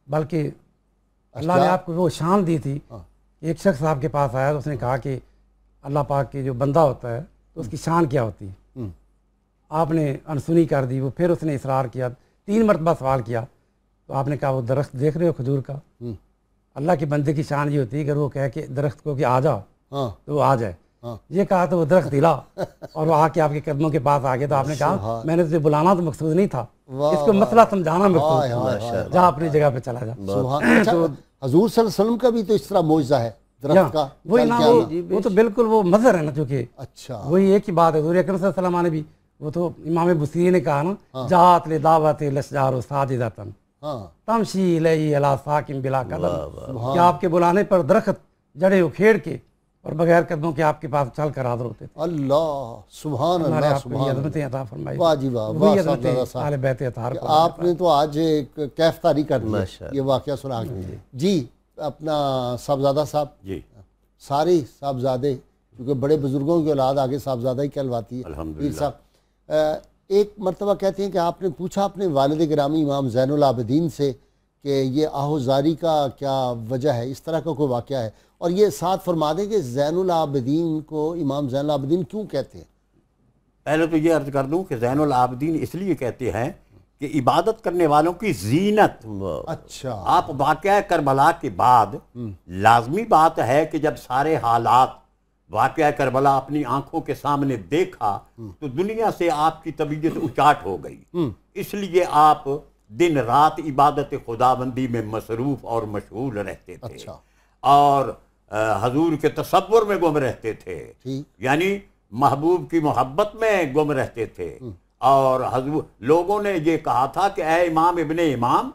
بلکہ اللہ نے آپ کو وہ شان دی تھی۔ ایک شخص آپ کے پاس آیا تو اس نے کہا کہ اللہ پاک کے جو بندہ ہوتا ہے تو اس کی شان کیا ہوتی ہے؟ آپ نے انسنی کر دی، وہ پھر اس نے اصرار کیا، 3 مرتبہ سوال کیا تو آپ نے کہا وہ درخت دیکھ رہے ہو کھجور کا، اللہ کے بندے کی شان یہ ہوتی ہے اگر وہ کہے کہ درخت کو کہ آ جا تو وہ آ جائے۔ یہ کہا تو وہ درخت ہلا اور وہ آ کے آپ کے قدموں کے پاس آ گیا، تو آپ نے کہا میں نے تجھے بلانا تو مقصود نہیں تھا، اس کو مسئلہ سمجھانا مقصود، جا اپنی جگہ پہ چلا جا۔ اچھا، حضور صلی اللہ علیہ وسلم کا بھی تو اس طرح معجزہ ہے درخت کا، وہی نا، وہ تو بالکل وہ مظہر ہے نا، چونکہ اچھا وہی ایک ہی بات ہے۔ حضور اکرم صلی اللہ علیہ وسلم نے بھی، وہ تو امام بصیری نے کہا نا، جات لدعوت الاشجار ساجدۃ تمشی الیہ علی ساکن بلا قدم، کہ آپ کے بلانے پر درخت جڑے اکھیڑ کے اور بغیر قدموں کے آپ کے پاس چل کر حاضر ہوتے تھے۔ اللہ سبحان اللہ نے اللہ آپ کو یہ سبحان عظمتیں عطا فرمائی، واہ جی واہ، وہی واہ صاحب عظمتیں اہل بیت اطہار کو۔ آپ نے تو آج ایک کیف طاری کر دی یہ واقعہ سنا کے۔ جی اپنا صاحبزادہ صاحب، جی سارے صاحبزادے کیونکہ بڑے بزرگوں کی اولاد آگے صاحبزادہ ہی کہلواتی ہے، الحمدللہ۔ پیر صاحب ایک مرتبہ کہتے ہیں کہ آپ نے پوچھا اپنے والد گرامی امام زین العابدین سے کہ یہ آہوزاری کا کیا وجہ ہے، اس طرح کا کوئی واقعہ ہے، اور یہ ساتھ فرما دیں کہ زین العابدین کو امام زین العابدین کیوں کہتے ہیں؟ پہلے تو یہ عرض کر دوں کہ زین العابدین اس لیے کہتے ہیں کہ عبادت کرنے والوں کی زینت۔ اچھا، آپ واقعہ کربلا کے بعد لازمی بات ہے کہ جب سارے حالات واقعہ کربلا اپنی آنکھوں کے سامنے دیکھا تو دنیا سے آپ کی طبیعت اچاٹ ہو گئی، اس لیے آپ دن رات عبادت خداوندی میں مصروف اور مشغول رہتے تھے، اور حضور کے تصور میں گم رہتے تھے، یعنی محبوب کی محبت میں گم رہتے تھے۔ اور حضور لوگوں نے یہ کہا تھا کہ اے امام ابن امام،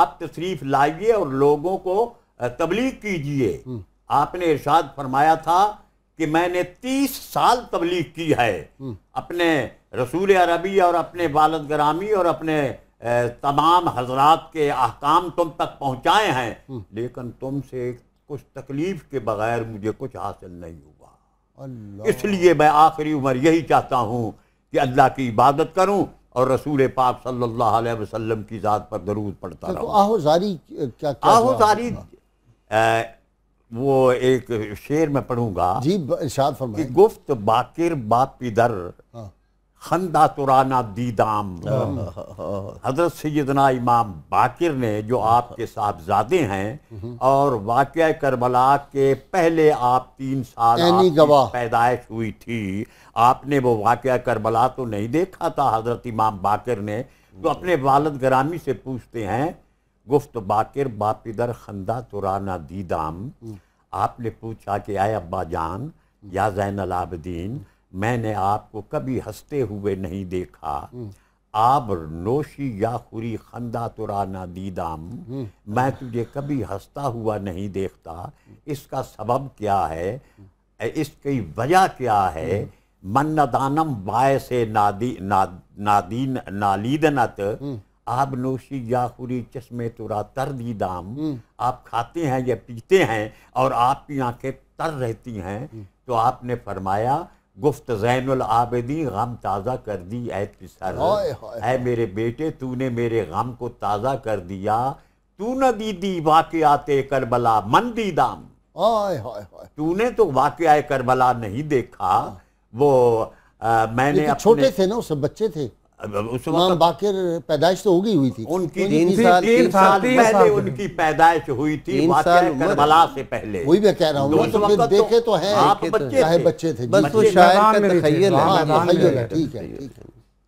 آپ تشریف لائیے اور لوگوں کو تبلیغ کیجئے۔ آپ نے ارشاد فرمایا تھا کہ میں نے 30 سال تبلیغ کی ہے، اپنے رسول عربی اور اپنے والد گرامی اور اپنے تمام حضرات کے احکام تم تک پہنچائے ہیں، لیکن تم سے کچھ تکلیف کے بغیر مجھے کچھ حاصل نہیں ہوا، اس لیے میں آخری عمر یہی چاہتا ہوں کہ اللہ کی عبادت کروں اور رسول پاک صلی اللہ علیہ وسلم کی ذات پر درود پڑھتا رہوں۔ آہوزاری کیا آہوزاری وہ ایک شعر میں پڑھوں گا، جی ارشاد فرمائیں۔ کہ گفت باکر باپ پیدر خندہ ترانا دیدام، حضرت سیدنا امام باقر نے جو آپ کے صاحبزادے ہیں، اور واقعہ کربلا کے پہلے آپ 3 سال آپ کی پیدائش ہوئی تھی، آپ نے وہ واقعہ کربلا تو نہیں دیکھا تھا حضرت امام باقر نے، تو اپنے والد گرامی سے پوچھتے ہیں، گفت باقر باپ در خندہ ترانا دیدام، آپ نے پوچھا کہ اے ابا جان یا زین العابدین، میں نے آپ کو کبھی ہنستے ہوئے نہیں دیکھا، آب نوشی یا خوری خندہ ترانا دیدام، میں تجھے کبھی ہنستا ہوا نہیں دیکھتا، اس کا سبب کیا ہے، اس کی وجہ کیا ہے؟ من ندانم باعث نالیدنت، آب نوشی یا خوری چشمے ترا تر دیدام، آپ کھاتے ہیں یا پیتے ہیں اور آپ کی آنکھیں تر رہتی ہیں، تو آپ نے فرمایا گفت زین العابدین غم تازہ کر دی اے پسر، اے میرے بیٹے تو نے میرے غم کو تازہ کر دیا، تو نہ دیدی واقعات کربلا من دیدام، تو نے تو واقعہ کربلا نہیں دیکھا، وہ میں نے چھوٹے تھے نا، اس بچے تھے، امام باقر پیدائش تو ہوگی ہوئی تھی، ان کی 3 سال پہلے ان کی پیدائش ہوئی تھی، واقعہ کربلا سے پہلے، وہی میں کہہ رہا ہوں، دیکھے تو ہیں آپ بچے تھے، بس وہ شاعر کا تخیل ہے، ٹھیک ہے۔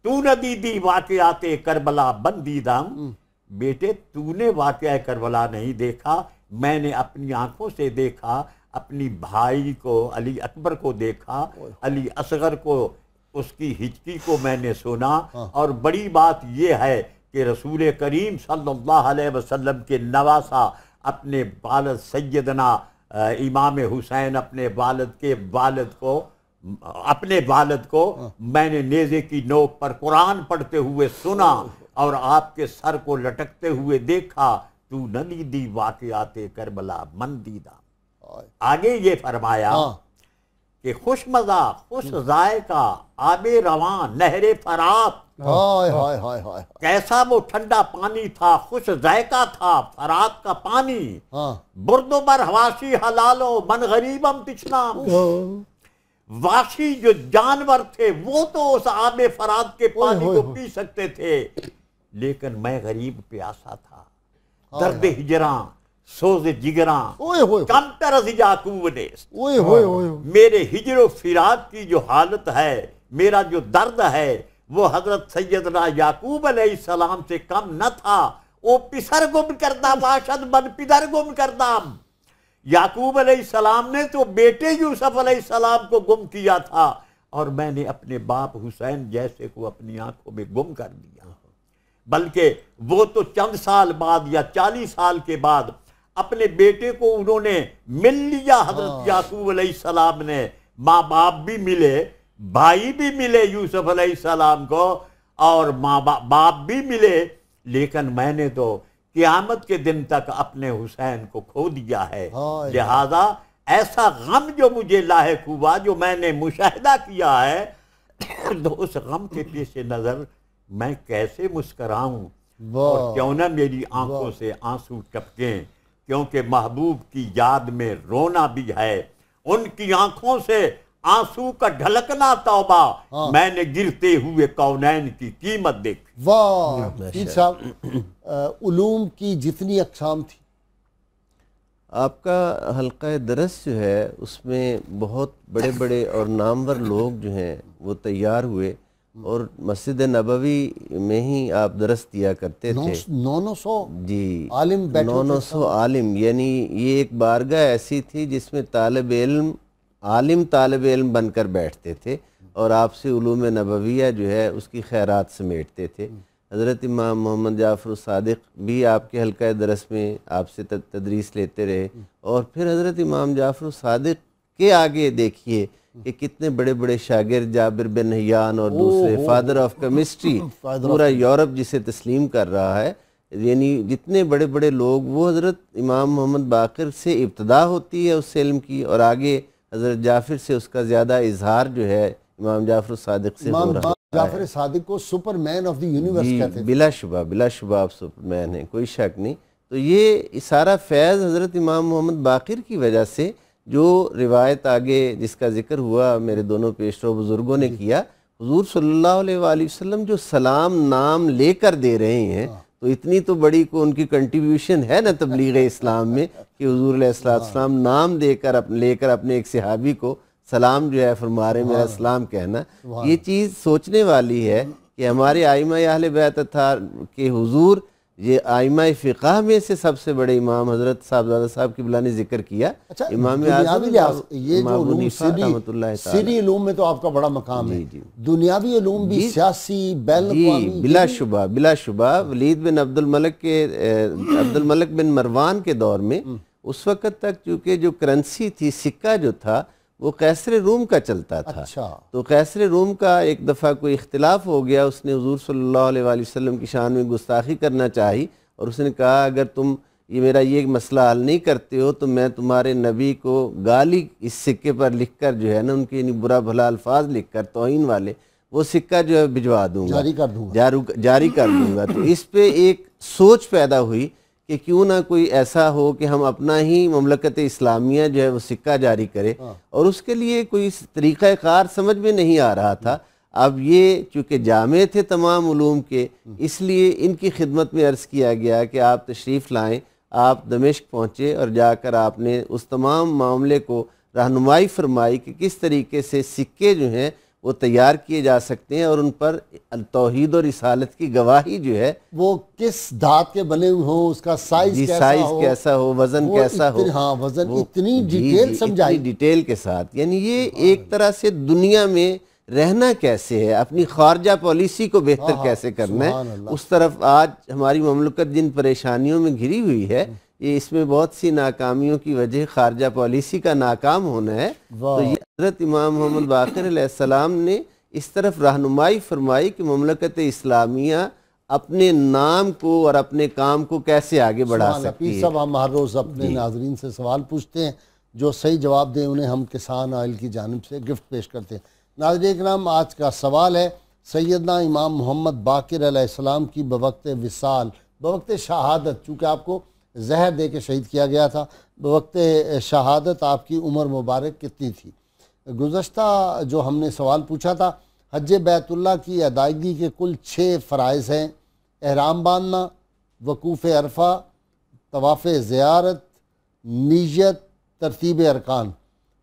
تو نہ دیدی واقعات کربلا بن دیدام، بیٹے تو نے واقعہ کربلا نہیں دیکھا، میں نے اپنی آنکھوں سے دیکھا، اپنی بھائی کو علی اکبر کو دیکھا، علی اصغر کو، اس کی ہچکی کو میں نے سنا، اور بڑی بات یہ ہے کہ رسول کریم صلی اللہ علیہ وسلم کے نواسا اپنے والد سیدنا امام حسین اپنے والد کو میں نے نیزے کی نوک پر قرآن پڑھتے ہوئے سنا اور آپ کے سر کو لٹکتے ہوئے دیکھا، تو نہ لیدی واقعات کربلا من دیدہ. آگے یہ فرمایا کہ خوش مزہ، خوش ذائقہ، آب رواں، نہر فرات. ہائے ہائے ہائے ہائے. کیسا وہ ٹھنڈا پانی تھا، خوش ذائقہ تھا فرات کا پانی. برد و بر حواشی حلالو من غریبم تشنام. واشی جو جانور تھے وہ تو اس آب فرات کے پانی کو پی سکتے تھے، لیکن میں غریب پیاسا تھا. درد ہجراں، سوز جگراں، کم ترز یعقوب نیست. میرے ہجر و فراق کی جو حالت ہے، میرا جو درد ہے، وہ حضرت سیدنا یعقوب علیہ السلام سے کم نہ تھا. او پسر گم کردہ باشد من پدر گم کردہ. یعقوب علیہ السلام نے تو بیٹے یوسف علیہ السلام کو گم کیا تھا، اور میں نے اپنے باپ حسین جیسے کو اپنی آنکھوں میں گم کر دیا. بلکہ وہ تو چند سال بعد یا 40 سال کے بعد اپنے بیٹے کو انہوں نے مل لیا. حضرت یعقوب علیہ السلام نے ماں باپ بھی ملے، بھائی بھی ملے یوسف علیہ السلام کو، اور ماں باپ بھی ملے، لیکن میں نے تو قیامت کے دن تک اپنے حسین کو کھو دیا ہے. لہذا ایسا غم جو مجھے لاحق ہوا، جو میں نے مشاہدہ کیا ہے، تو اس غم کے پیش نظر میں کیسے مسکراؤں، اور کیوں نہ میری آنکھوں سے آنسو ٹپکیں، کیونکہ محبوب کی یاد میں رونا بھی ہے. ان کی آنکھوں سے آنسو کا ڈھلکنا توبہ، میں نے گرتے ہوئے کونین کی قیمت دیکھی. واہ پیر صاحب، علوم کی جتنی اقسام تھی، آپ کا حلقہ درس جو ہے اس میں بہت بڑے بڑے اور نامور لوگ جو ہیں وہ تیار ہوئے، اور مسجد نبوی میں ہی آپ درس دیا کرتے تھے. 900 جی عالم بیٹھے 900 عالم، یعنی یہ ایک بارگاہ ایسی تھی جس میں طالب علم، عالم طالب علم بن کر بیٹھتے تھے، اور آپ سے علوم نبویہ جو ہے اس کی خیرات سمیٹتے تھے. حضرت امام محمد جعفر الصادق بھی آپ کے حلقہ درس میں آپ سے تدریس لیتے رہے، اور پھر حضرت امام جعفر الصادق کے آگے دیکھیے کہ کتنے بڑے بڑے شاگرد، جابر بن حیان اور دوسرے، فادر آف کیمسٹری، پورا یورپ جسے تسلیم کر رہا ہے. یعنی جتنے بڑے بڑے لوگ، وہ حضرت امام محمد باقر سے ابتدا ہوتی ہے اس علم کی، اور آگے حضرت جعفر سے اس کا زیادہ اظہار جو ہے امام جعفر صادق سے ہو رہا ہے. جعفر صادق کو superman of the universe کہتے ہیں. بلا شبہ آپ سپر مین ہیں، کوئی شک نہیں. تو یہ سارا فیض حضرت امام محمد باقر کی وجہ سے، جو روایت آگے جس کا ذکر ہوا میرے دونوں پیشرو بزرگوں نے کیا، حضور صلی اللہ علیہ وآلہ وسلم جو سلام نام لے کر دے رہے ہیں، تو اتنی تو بڑی کو ان کی کنٹریبیوشن ہے نا تبلیغ اسلام میں، کہ حضور علیہ السلام نام لے کر اپنے ایک صحابی کو سلام جو ہے فرما رہے ہیں، میرا سلام کہنا. یہ چیز سوچنے والی ہے کہ ہمارے ائمہ اہل بیت تھا کہ حضور، یہ ائمہ فقہ میں سے سب سے بڑے امام حضرت صاحبزادہ صاحب قبلہ نے ذکر کیا. امام اعظم یہ جو علوم سری علوم میں تو آپ کا بڑا مقام ہے، دنیاوی علوم بھی، سیاسی، بین الاقوامی. بلا شبہ ولید بن عبد الملک بن مروان کے دور میں، اس وقت تک چونکہ جو کرنسی تھی، سکہ جو تھا، وہ قیصر روم کا چلتا تھا. تو قیصر روم کا ایک دفعہ کوئی اختلاف ہو گیا، اس نے حضور صلی اللہ علیہ وآلہ وسلم کی شان میں گستاخی کرنا چاہی، اور اس نے کہا اگر تم میرا یہ مسئلہ حل نہیں کرتے ہو تو میں تمہارے نبی کو گالی اس سکے پر لکھ کر جو ہے نا، ان کے برا بھلا الفاظ لکھ کر توہین والے، وہ سکہ جو ہے بھجوا دوں گا، جاری کر دوں گا. تو اس پہ ایک سوچ پیدا ہوئی کہ کیوں نہ کوئی ایسا ہو کہ ہم اپنا ہی مملکت اسلامیہ جو ہے وہ سکہ جاری کرے، اور اس کے لیے کوئی طریقہ کار سمجھ میں نہیں آ رہا تھا. اب یہ چونکہ جامع تھے تمام علوم کے، اس لیے ان کی خدمت میں عرض کیا گیا کہ آپ تشریف لائیں. آپ دمشق پہنچے اور جا کر آپ نے اس تمام معاملے کو رہنمائی فرمائی کہ کس طریقے سے سکے جو ہیں وہ تیار کیے جا سکتے ہیں، اور ان پر توحید اور رسالت کی گواہی جو ہے وہ کس دھات کے بنے ہوئے ہوں، اس کا سائز کیسا ہو، وزن کیسا ہو. ہاں، وزن اتنی ڈیٹیل سمجھائی، ڈیٹیل کے ساتھ. یعنی یہ ایک طرح سے دنیا میں رہنا کیسے ہے، اپنی خارجہ پالیسی کو بہتر کیسے کرنا ہے، اس طرف آج ہماری مملکت جن پریشانیوں میں گھری ہوئی ہے، یہ اس میں بہت سی ناکامیوں کی وجہ خارجہ پالیسی کا ناکام ہونا ہے. تو یہ حضرت امام محمد باقر علیہ السلام نے اس طرف رہنمائی فرمائی کہ مملکت اسلامیہ اپنے نام کو اور اپنے کام کو کیسے آگے بڑھا سکتی ہے؟ صاحب ہم ہر روز اپنے ناظرین سے سوال پوچھتے ہیں، جو صحیح جواب دیں انہیں ہم کسان آئل کی جانب سے گفٹ پیش کرتے ہیں۔ ناظرین کرام، آج کا سوال ہے سیدنا امام محمد باقر علیہ السلام کی بوقت وصال، بوقت شہادت، چونکہ آپ کو زہر دے کے شہید کیا گیا تھا، بوقت شہادت آپ کی عمر مبارک کتنی تھی؟ گزشتہ جو ہم نے سوال پوچھا تھا، حج بیت اللہ کی ادائیگی کے کل 6 فرائض ہیں: احرام باندھنا، وقوف عرفہ، طواف زیارت، نیت، ترتیب ارکان،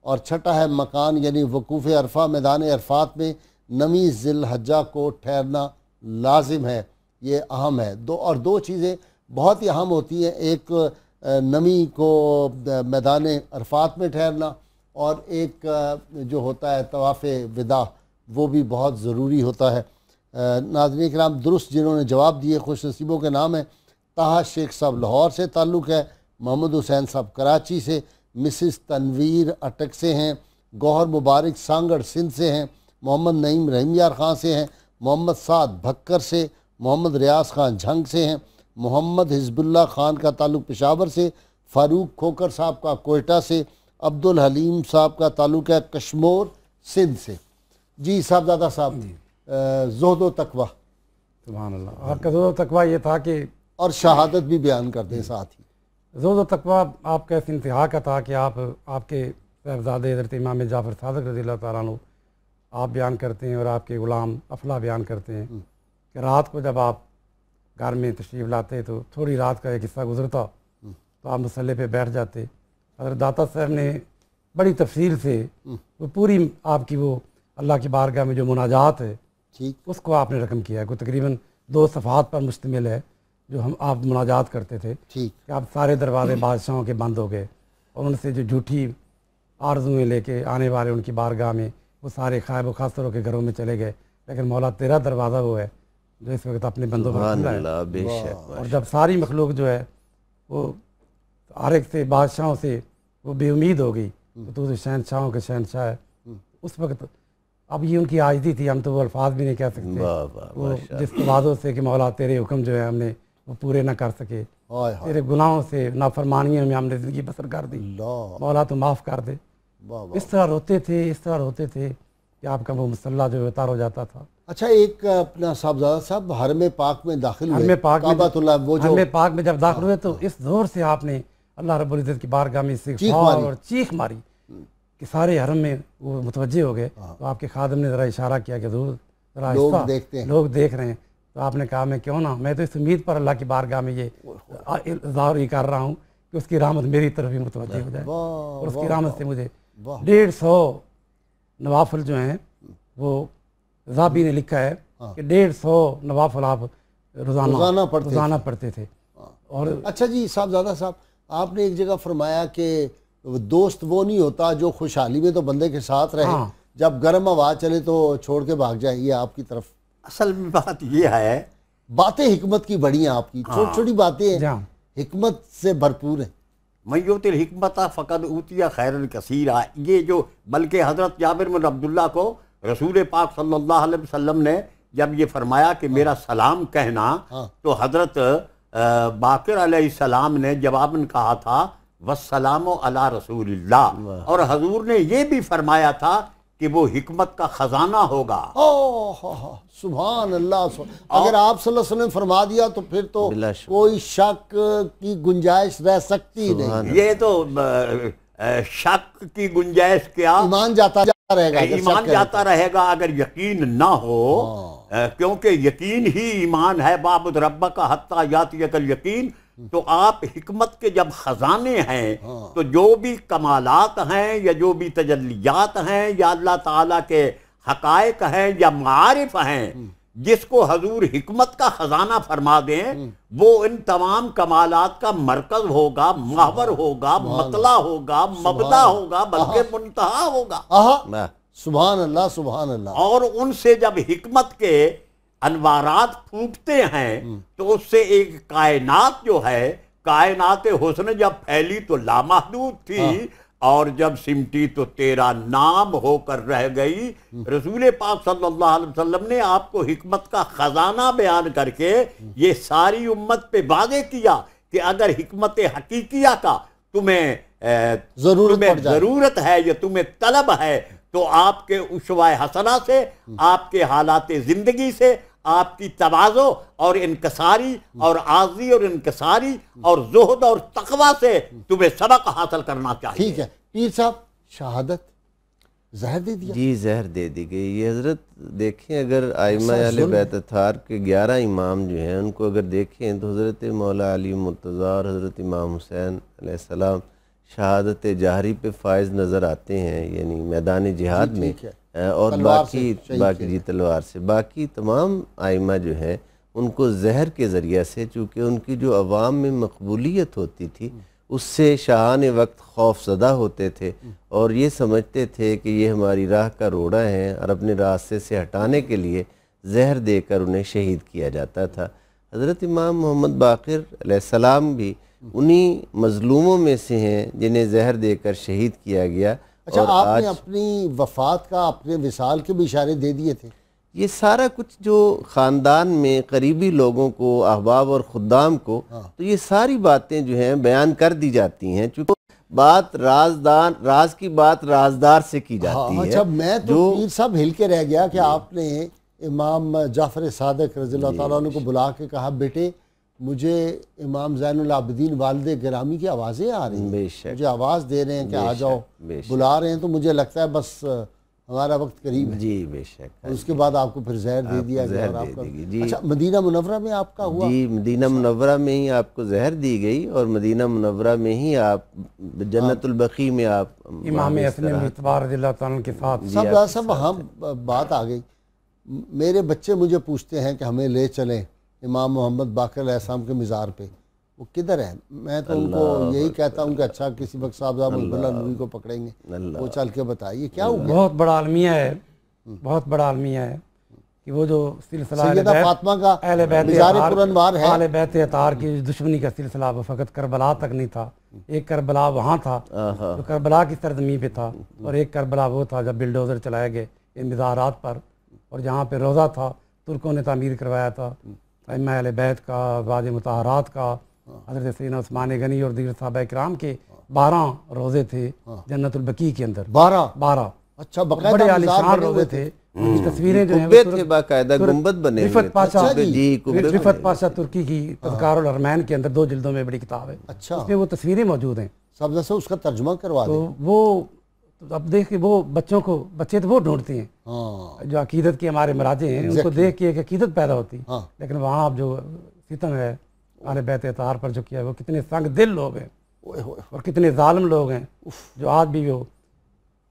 اور چھٹا ہے مکان، یعنی وقوف عرفہ میدان عرفات میں 9 ذی الحجہ کو ٹھہرنا لازم ہے، یہ اہم ہے۔ دو چیزیں بہت ہی اہم ہوتی ہیں، ایک 9 کو میدان عرفات میں ٹھہرنا، اور ایک جو ہوتا ہے طواف وداع، وہ بھی بہت ضروری ہوتا ہے۔ ناظرین کرام، درست جنہوں نے جواب دیے خوش نصیبوں کے نام ہیں: طاہر شیخ صاحب لاہور سے تعلق ہے، محمد حسین صاحب کراچی سے، مسز تنویر اٹک سے ہیں، گوہر مبارک سانگڑ سندھ سے ہیں، محمد نعیم رحیم یار خان سے ہیں، محمد سعد بھکر سے، محمد ریاض خان جھنگ سے ہیں، محمد حزب اللہ خان کا تعلق پشاور سے، فاروق کھوکر صاحب کا کوئٹہ سے، عبد الحلیم صاحب کا تعلق ہے کشمور سندھ سے۔ جی صاحبزادہ صاحب، زہد و تقویٰ، سبحان اللہ، آپ کا زہد و تقویٰ یہ تھا کہ، اور شہادت بھی بیان کر دیں ساتھ ہی۔ زہد و تقویٰ آپ کا اس انتہا کا تھا کہ آپ کے صاحبزادے حضرت امام جعفر صادق رضی اللہ تعالیٰ عنہ آپ بیان کرتے ہیں، اور آپ کے غلام افلا بیان کرتے ہیں کہ رات کو جب آپ گھر میں تشریف لاتے تو تھوڑی رات کا ایک حصہ گزرتا تو آپ مصلے پہ بیٹھ جاتے، حضرت داتا صاحب نے بڑی تفصیل سے وہ پوری آپ کی وہ اللہ کی بارگاہ میں جو مناجات ہے اس کو آپ نے رقم کیا ہے، کوئی تقریباً 2 صفحات پر مشتمل ہے، جو آپ مناجات کرتے تھے کہ آپ سارے دروازے بادشاہوں کے بند ہو گئے، اور ان سے جو جھوٹی آرزویں لے کے آنے والے ان کی بارگاہ میں وہ سارے خائب و خاصروں کے گھروں میں چلے گئے، لیکن مولا تیرا دروازہ وہ ہے جو اس وقت اپنے بندوں پر کھلا ہے۔ اور جب ساری مخلوق جو ہے وہ ہر ایک سے بادشاہوں سے وہ بے امید ہو گئی تو شہنشاہوں کے شہنشاہ ہے، اس وقت اب یہ ان کی عاجزی تھی، ہم تو وہ الفاظ بھی نہیں کہہ سکتے، وہ جس تواضع سے کہ مولا تیرے حکم جو ہے ہم نے وہ پورے نہ کر سکے، تیرے گناہوں سے نافرمانیوں میں ہم نے زندگی بسر کر دی، مولا تو معاف کر دے۔ اس طرح روتے تھے کہ آپ کا وہ مسلح جو اتار ہو جاتا تھا۔ اچھا، ایک اپنا صاحبزادہ صاحب حرم پاک میں داخل ہوئے، کعبۃ اللہ، وہ جو حرم پاک میں جب داخل ہوئے تو اس زور سے آپ نے اللہ رب العزت کی بارگاہ میں استغفار اور چیخ ماری کہ سارے حرم میں وہ متوجہ ہو گئے، تو آپ کے خادم نے ذرا اشارہ کیا کہ ضرور ذرا لوگ دیکھ رہے ہیں، تو آپ نے کہا میں کیوں نہ، میں تو اس امید پر اللہ کی بارگاہ میں یہ اظہار ہی کر رہا ہوں کہ اس کی رحمت میری طرف بھی متوجہ ہو جائے، اور اس کی رحمت سے مجھے 150 نوافل جو ہیں وہ زابی نے لکھا ہے کہ 150 نوافل آپ روزانہ پڑھتے تھے۔ اور اچھا جی صاحبزادہ صاحب، آپ نے ایک جگہ فرمایا کہ دوست وہ نہیں ہوتا جو خوشحالی میں تو بندے کے ساتھ رہے، جب گرم ہوا چلے تو چھوڑ کے بھاگ جائے، یہ آپ کی طرف اصل میں بات یہ ہے، باتیں حکمت کی بڑی ہیں آپ کی، چھوٹی چھوٹی باتیں حکمت سے بھرپور ہیں۔ من یؤتی الحکمت فقد اوتی خیرا کثیرا، یہ جو بلکہ حضرت جابر بن عبداللہ کو رسول پاک صلی اللہ علیہ وسلم نے جب یہ فرمایا کہ میرا سلام کہنا، تو حضرت باقر علیہ السلام نے جواباً کہا تھا والسلام علی رسول اللہ، اور حضور نے یہ بھی فرمایا تھا کہ وہ حکمت کا خزانہ ہوگا۔ سبحان اللہ، اگر آپ صلی اللہ علیہ وسلم فرما دیا تو پھر تو کوئی شک کی گنجائش رہ سکتی نہیں۔ یہ تو شک کی گنجائش کیا، ایمان جاتا رہے گا اگر یقین نہ ہو، کیونکہ یقین ہی ایمان ہے، وَاعْبُدْ رَبَّكَ حَتَّىٰ يَأْتِيَكَ الْيَقِينُ۔ تو آپ حکمت کے جب خزانے ہیں تو جو بھی کمالات ہیں یا جو بھی تجلیات ہیں یا اللہ تعالیٰ کے حقائق ہیں یا معارف ہیں، جس کو حضور حکمت کا خزانہ فرما دیں، وہ ان تمام کمالات کا مرکز ہوگا، محور ہوگا، مطلع ہوگا، مبدا ہوگا، بلکہ منتہا ہوگا۔ سبحان اللہ، سبحان اللہ۔ اور ان سے جب حکمت کے انوارات پھوٹتے ہیں تو اس سے ایک کائنات جو ہے، کائنات حسن جب پھیلی تو لامحدود تھی، اور جب سمٹی تو تیرا نام ہو کر رہ گئی. رسول پاک صلی اللہ علیہ وسلم نے آپ کو حکمت کا خزانہ بیان کر کے یہ ساری امت پہ واضح کیا کہ اگر حکمت حقیقیہ کا تمہیں ضرورت ہے یا تمہیں طلب ہے تو آپ کے اسوہ حسنہ سے، آپ کے حالات زندگی سے، آپ کی تواضع اور انکساری اور عاجزی اور انکساری اور زہد اور تقوی سے تمہیں سبق حاصل کرنا چاہیے. ٹھیک ہے پیر صاحب، شہادت زہر دے دیا؟ جی زہر دے دی گئی. یہ حضرت دیکھیں اگر ائمہ اہل بیت اطہار کے 11 امام جو ہیں ان کو اگر دیکھیں تو حضرت مولا علی مرتضیٰ اور حضرت امام حسین علیہ السلام شہادت جہری پہ فائز نظر آتے ہیں، یعنی میدان جہاد میں، اور باقی جی تلوار سے. باقی تمام ائمہ جو ہیں ان کو زہر کے ذریعہ سے، چونکہ ان کی جو عوام میں مقبولیت ہوتی تھی اس سے شاہان وقت خوف زدہ ہوتے تھے اور یہ سمجھتے تھے کہ یہ ہماری راہ کا روڑا ہے، اور اپنے راستے سے ہٹانے کے لیے زہر دے کر انہیں شہید کیا جاتا تھا. حضرت امام محمد باقر علیہ السلام بھی انہی مظلوموں میں سے ہیں جنہیں زہر دے کر شہید کیا گیا. اچھا، آپ نے اپنی وفات کا، اپنے وصال کے بھی اشارے دے دیے تھے؟ یہ سارا کچھ جو خاندان میں قریبی لوگوں کو، احباب اور خدام کو، تو یہ ساری باتیں جو ہیں بیان کر دی جاتی ہیں، چونکہ بات راز کی بات رازدار سے کی جاتی ہے. اچھا، میں تو پیر صاحب ہل کے رہ گیا کہ آپ نے امام جعفر صادق رضی اللہ تعالیٰ عنہ کو بلا کے کہا بیٹے مجھے امام زین العابدین والد گرامی کی آوازیں آ رہی ہیں، بے شک مجھے آواز دے رہے ہیں کہ آ جاؤ، بلا رہے ہیں، تو مجھے لگتا ہے بس ہمارا وقت قریب ہے. جی بے شک. اس کے بعد آپ کو پھر زہر دے دیا گیا اور آپ کا. اچھا، مدینہ منورہ میں آپ کا ہوا؟ جی مدینہ منورہ میں ہی آپ کو زہر دی گئی، اور مدینہ منورہ میں ہی آپ جنت البقیع میں آپ امام حسن مصطفیٰ رضی اللہ تعالیٰ کے ساتھ. سب ہم بات آ گئی. میرے بچے مجھے پوچھتے ہیں کہ ہمیں لے چلیں امام محمد باقر علیہ السلام کے مزار پہ، وہ کدھر ہے؟ میں تو ان کو یہی کہتا ہوں کہ اچھا کسی وقت صاحب اللہ نوری کو پکڑیں گے، وہ چل کے بتائیے کیا ہو گیا. بہت بڑا المیہ ہے، بہت بڑا المیہ ہے کہ وہ جو سلسلہ سیدہ فاطمہ کا مزار پرانوار ہے، اہل بیت اطہار کی دشمنی کا سلسلہ وہ فقط کربلا تک نہیں تھا. ایک کربلا وہاں تھا جو کربلا کی سرزمین پہ تھا، اور ایک کربلا وہ تھا جب بلڈوزر چلائے گئے ان مزارات پر، اور جہاں پہ روزہ تھا ترکوں نے تعمیر کروایا تھا. ائمہ اہل بیت کا، ازواج مطہرات کا، حضرت سیدنا عثمان غنی اور دیگر صحابہ کرام کے 12 روزے تھے جنت البقیع کے اندر. 12 اچھا، بڑے عالیشان روزے تھے. تصویریں جو ہیں باقاعدہ گنبد بنے رفت پاشا ترکی کی تذکار الحرمین کے اندر 2 جلدوں میں بڑی کتاب ہے. اچھا، اس میں وہ تصویریں موجود ہیں. سب سے اس کا ترجمہ کروا دیں. تو وہ اب دیکھ کے وہ بچے تو وہ ڈھونڈتے ہیں جو عقیدت کے ہمارے مراجع ہیں، ان کو دیکھ کے ایک عقیدت پیدا ہوتی. لیکن وہاں اب جو فتن ہے اہل بیت اطہار پر جو کیا ہے، وہ کتنے سنگ دل لوگ ہیں اور کتنے ظالم لوگ ہیں جو آج بھی وہ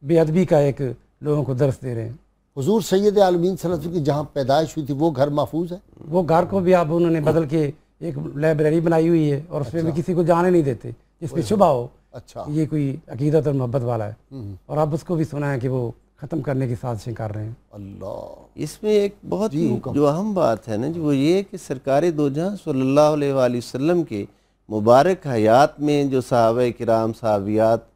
بے ادبی کا ایک لوگوں کو درس دے رہے ہیں. حضور سید عالمین صلی اللہ علیہ وسلم کی جہاں پیدائش ہوئی تھی وہ گھر محفوظ ہے؟ وہ گھر کو بھی اب انہوں نے بدل کے ایک لائبریری بنائی ہوئی ہے، اور اس میں بھی کسی کو جانے نہیں دیتے جس پہ شبہ ہو اچھا یہ کوئی عقیدت اور محبت والا ہے. اور اب اس کو بھی سنا ہے کہ وہ ختم کرنے کی سازشیں کر رہے ہیں. اللہ، اس میں ایک بہت جو اہم بات ہے نا جی، وہ یہ کہ سرکار دو جہاں صلی اللہ علیہ وآلہ وسلم کے مبارک حیات میں جو صحابہ کرام صحابیات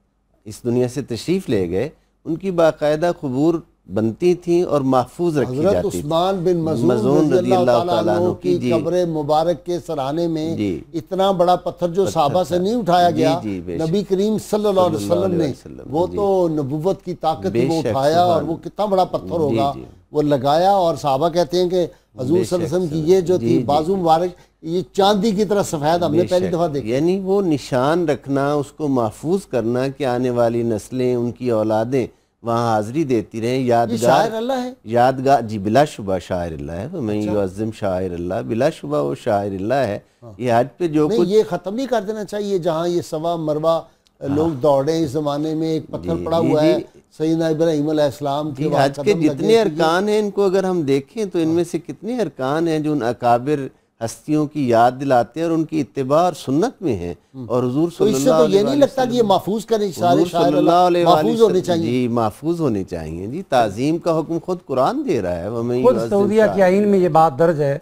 اس دنیا سے تشریف لے گئے، ان کی باقاعدہ قبور بنتی تھیں اور محفوظ رکھی حضرت جاتی تھی. عثمان بن مظعون رضی اللہ تعالیٰ عنہ کی قبر مبارک کے سرانے میں اتنا بڑا پتھر جو صحابہ سے نہیں اٹھایا گیا، نبی کریم صلی اللہ علیہ وسلم نے، وہ تو نبوت کی طاقت وہ اٹھایا، اور وہ کتنا بڑا پتھر ہوگا وہ لگایا. اور صحابہ کہتے ہیں کہ حضور صلی اللہ علیہ وسلم کی یہ جو تھی بازو مبارک، یہ چاندی کی طرح سفید ہم نے پہلی دفعہ دیکھا. یعنی وہ نشان رکھنا، اس کو محفوظ کرنا کہ آنے والی نسلیں، ان کی اولادیں وہاں حاضری دیتی رہیں. یادگار شاعر اللہ ہے، یادگار جی بلا شبہ شاعر اللہ ہے. وَمَن يُعَظِّمْ شاعر اللہ، بلا شبہ وہ شاعر اللہ ہے. یہ حج پہ جو کچھ یہ ختم نہیں کر دینا چاہیے. جہاں یہ صفا مروہ لوگ دوڑے اس زمانے میں، ایک پتھر پڑا ہوا ہے سیدنا ابراہیم علیہ السلام کے حج کے جتنے ارکان ہیں ان کو اگر ہم دیکھیں تو ان میں سے کتنے ارکان ہیں جو ان اکابر ہستیوں کی یاد دلاتے ہیں اور ان کی اتباع اور سنت میں ہیں. اور حضور صلی اللہ علیہ وسلم، یہ نہیں لگتا کہ یہ محفوظ کریں سارے شاعر اللہ محفوظ ہونے چاہیے؟ جی محفوظ ہونے چاہیے. جی تعظیم کا حکم خود قرآن دے رہا ہے. خود سعودیہ کے آئین میں یہ بات درج ہے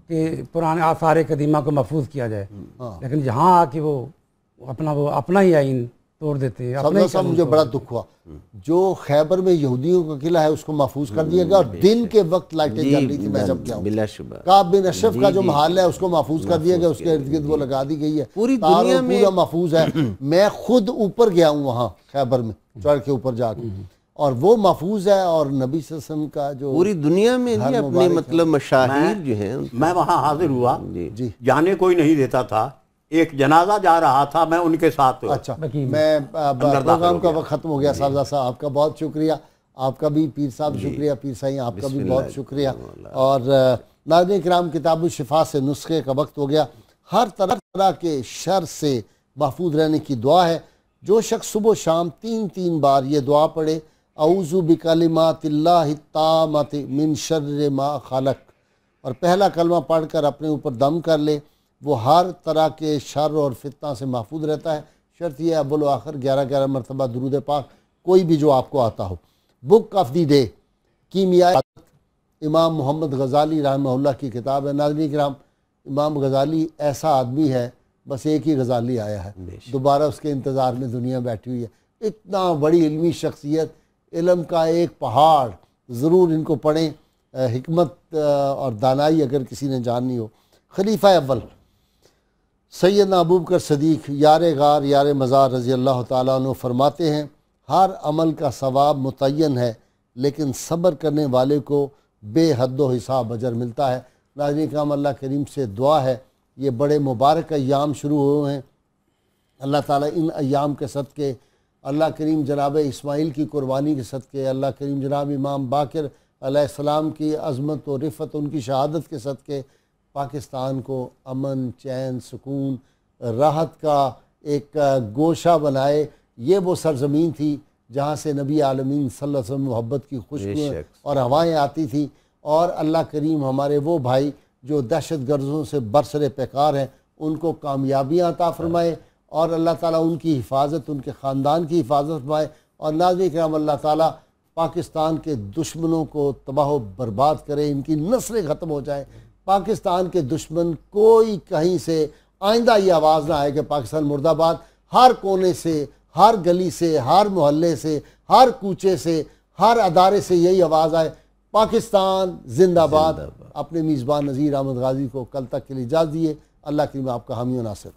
کہ پرانے آثار قدیمہ کو محفوظ کیا جائے، لیکن جہاں آ کے وہ اپنا ہی آئین توڑ دیتے ہیں. سمجھا صاحب مجھے بڑا دکھ ہوا, جو خیبر میں یہودیوں کا قلعہ ہے اس کو محفوظ کر دیا گیا, اور دن کے وقت لائٹیں جل رہی تھی میں جب کیا ہوں. بلا شبہ کعب بن اشرف کا جو محل ہے اس کو محفوظ کر دیا گیا, اس کے ارد گرد وہ لگا دی گئی ہے, پوری دنیا میں پورا محفوظ ہے. میں خود اوپر گیا ہوں وہاں خیبر میں, چڑھ کے اوپر جا کے, اور وہ محفوظ ہے. اور نبی صلی اللہ علیہ وسلم کا جو پوری دنیا میں جی اپنے مطلب مشاہیر جو ہیں میں وہاں حاضر ہوا, جی جانے کوئی نہیں دیتا تھا, ایک جنازہ جا رہا تھا, میں ان کے ساتھ. اچھا میں پروگرام کا وقت ختم ہو گیا. صاحب صاحب آپ کا بہت شکریہ, آپ کا بھی پیر صاحب شکریہ, پیر صاحب آپ کا بھی بہت شکریہ. اور ناظرین کرام, کتاب الشفا سے نسخے کا وقت ہو گیا. ہر طرح کے شر سے محفوظ رہنے کی دعا ہے. جو شخص صبح و شام 3 بار یہ دعا پڑھے, اعوذ بکلمات اللہ التامۃ من شر ما خلق, اور پہلا کلمہ پڑھ کر اپنے اوپر دم کر لے, وہ ہر طرح کے شر اور فتنہ سے محفوظ رہتا ہے. شرط یہ ہے اول و آخر 11 مرتبہ درود پاک, کوئی بھی جو آپ کو آتا ہو. بک آف دی ڈے, کیمیاء امام محمد غزالی رحمہ اللہ کی کتاب ہے. ناظرین کرام, امام غزالی ایسا آدمی ہے, بس ایک ہی غزالی آیا ہے, دوبارہ اس کے انتظار میں دنیا بیٹھی ہوئی ہے. اتنا بڑی علمی شخصیت, علم کا ایک پہاڑ. ضرور ان کو پڑھیں, حکمت اور دانائی اگر کسی نے جاننی ہو. خلیفہ اول سیدنا ابوبکر صدیق یار غار یار مزار رضی اللہ تعالیٰ عنہ فرماتے ہیں, ہر عمل کا ثواب متعین ہے, لیکن صبر کرنے والے کو بے حد و حساب اجر ملتا ہے. ناظرین کرام, اللہ کریم سے دعا ہے, یہ بڑے مبارک ایام شروع ہوئے ہیں. اللہ تعالیٰ ان ایام کے صدقے, اللہ کریم جناب اسماعیل کی قربانی کے صدقے, اللہ کریم جناب امام باقر علیہ السلام کی عظمت و رفت, ان کی شہادت کے صدقے, پاکستان کو امن, چین, سکون, راحت کا ایک گوشہ بنائے. یہ وہ سرزمین تھی جہاں سے نبی عالمین صلی اللہ علیہ وسلم محبت کی خوشبوئیں اور ہوائیں آتی تھیں. اور اللہ کریم ہمارے وہ بھائی جو دہشت گردوں سے برسر پیکار ہیں, ان کو کامیابیاں عطا فرمائے, اور اللہ تعالیٰ ان کی حفاظت, ان کے خاندان کی حفاظت فرمائے. اور ناظرین کرام, اللہ تعالیٰ پاکستان کے دشمنوں کو تباہ و برباد کرے, ان کی نسلیں ختم ہو جائیں. پاکستان کے دشمن کوئی کہیں سے آئندہ یہ آواز نہ آئے کہ پاکستان مرد آباد. ہر کونے سے, ہر گلی سے, ہر محلے سے, ہر کوچے سے, ہر ادارے سے یہی آواز آئے, پاکستان زندہ باد. اپنے میزبان نذیر احمد غازی کو کل تک کے لیے اجازت دیے. اللہ کریم آپ کا حامی و ناصر.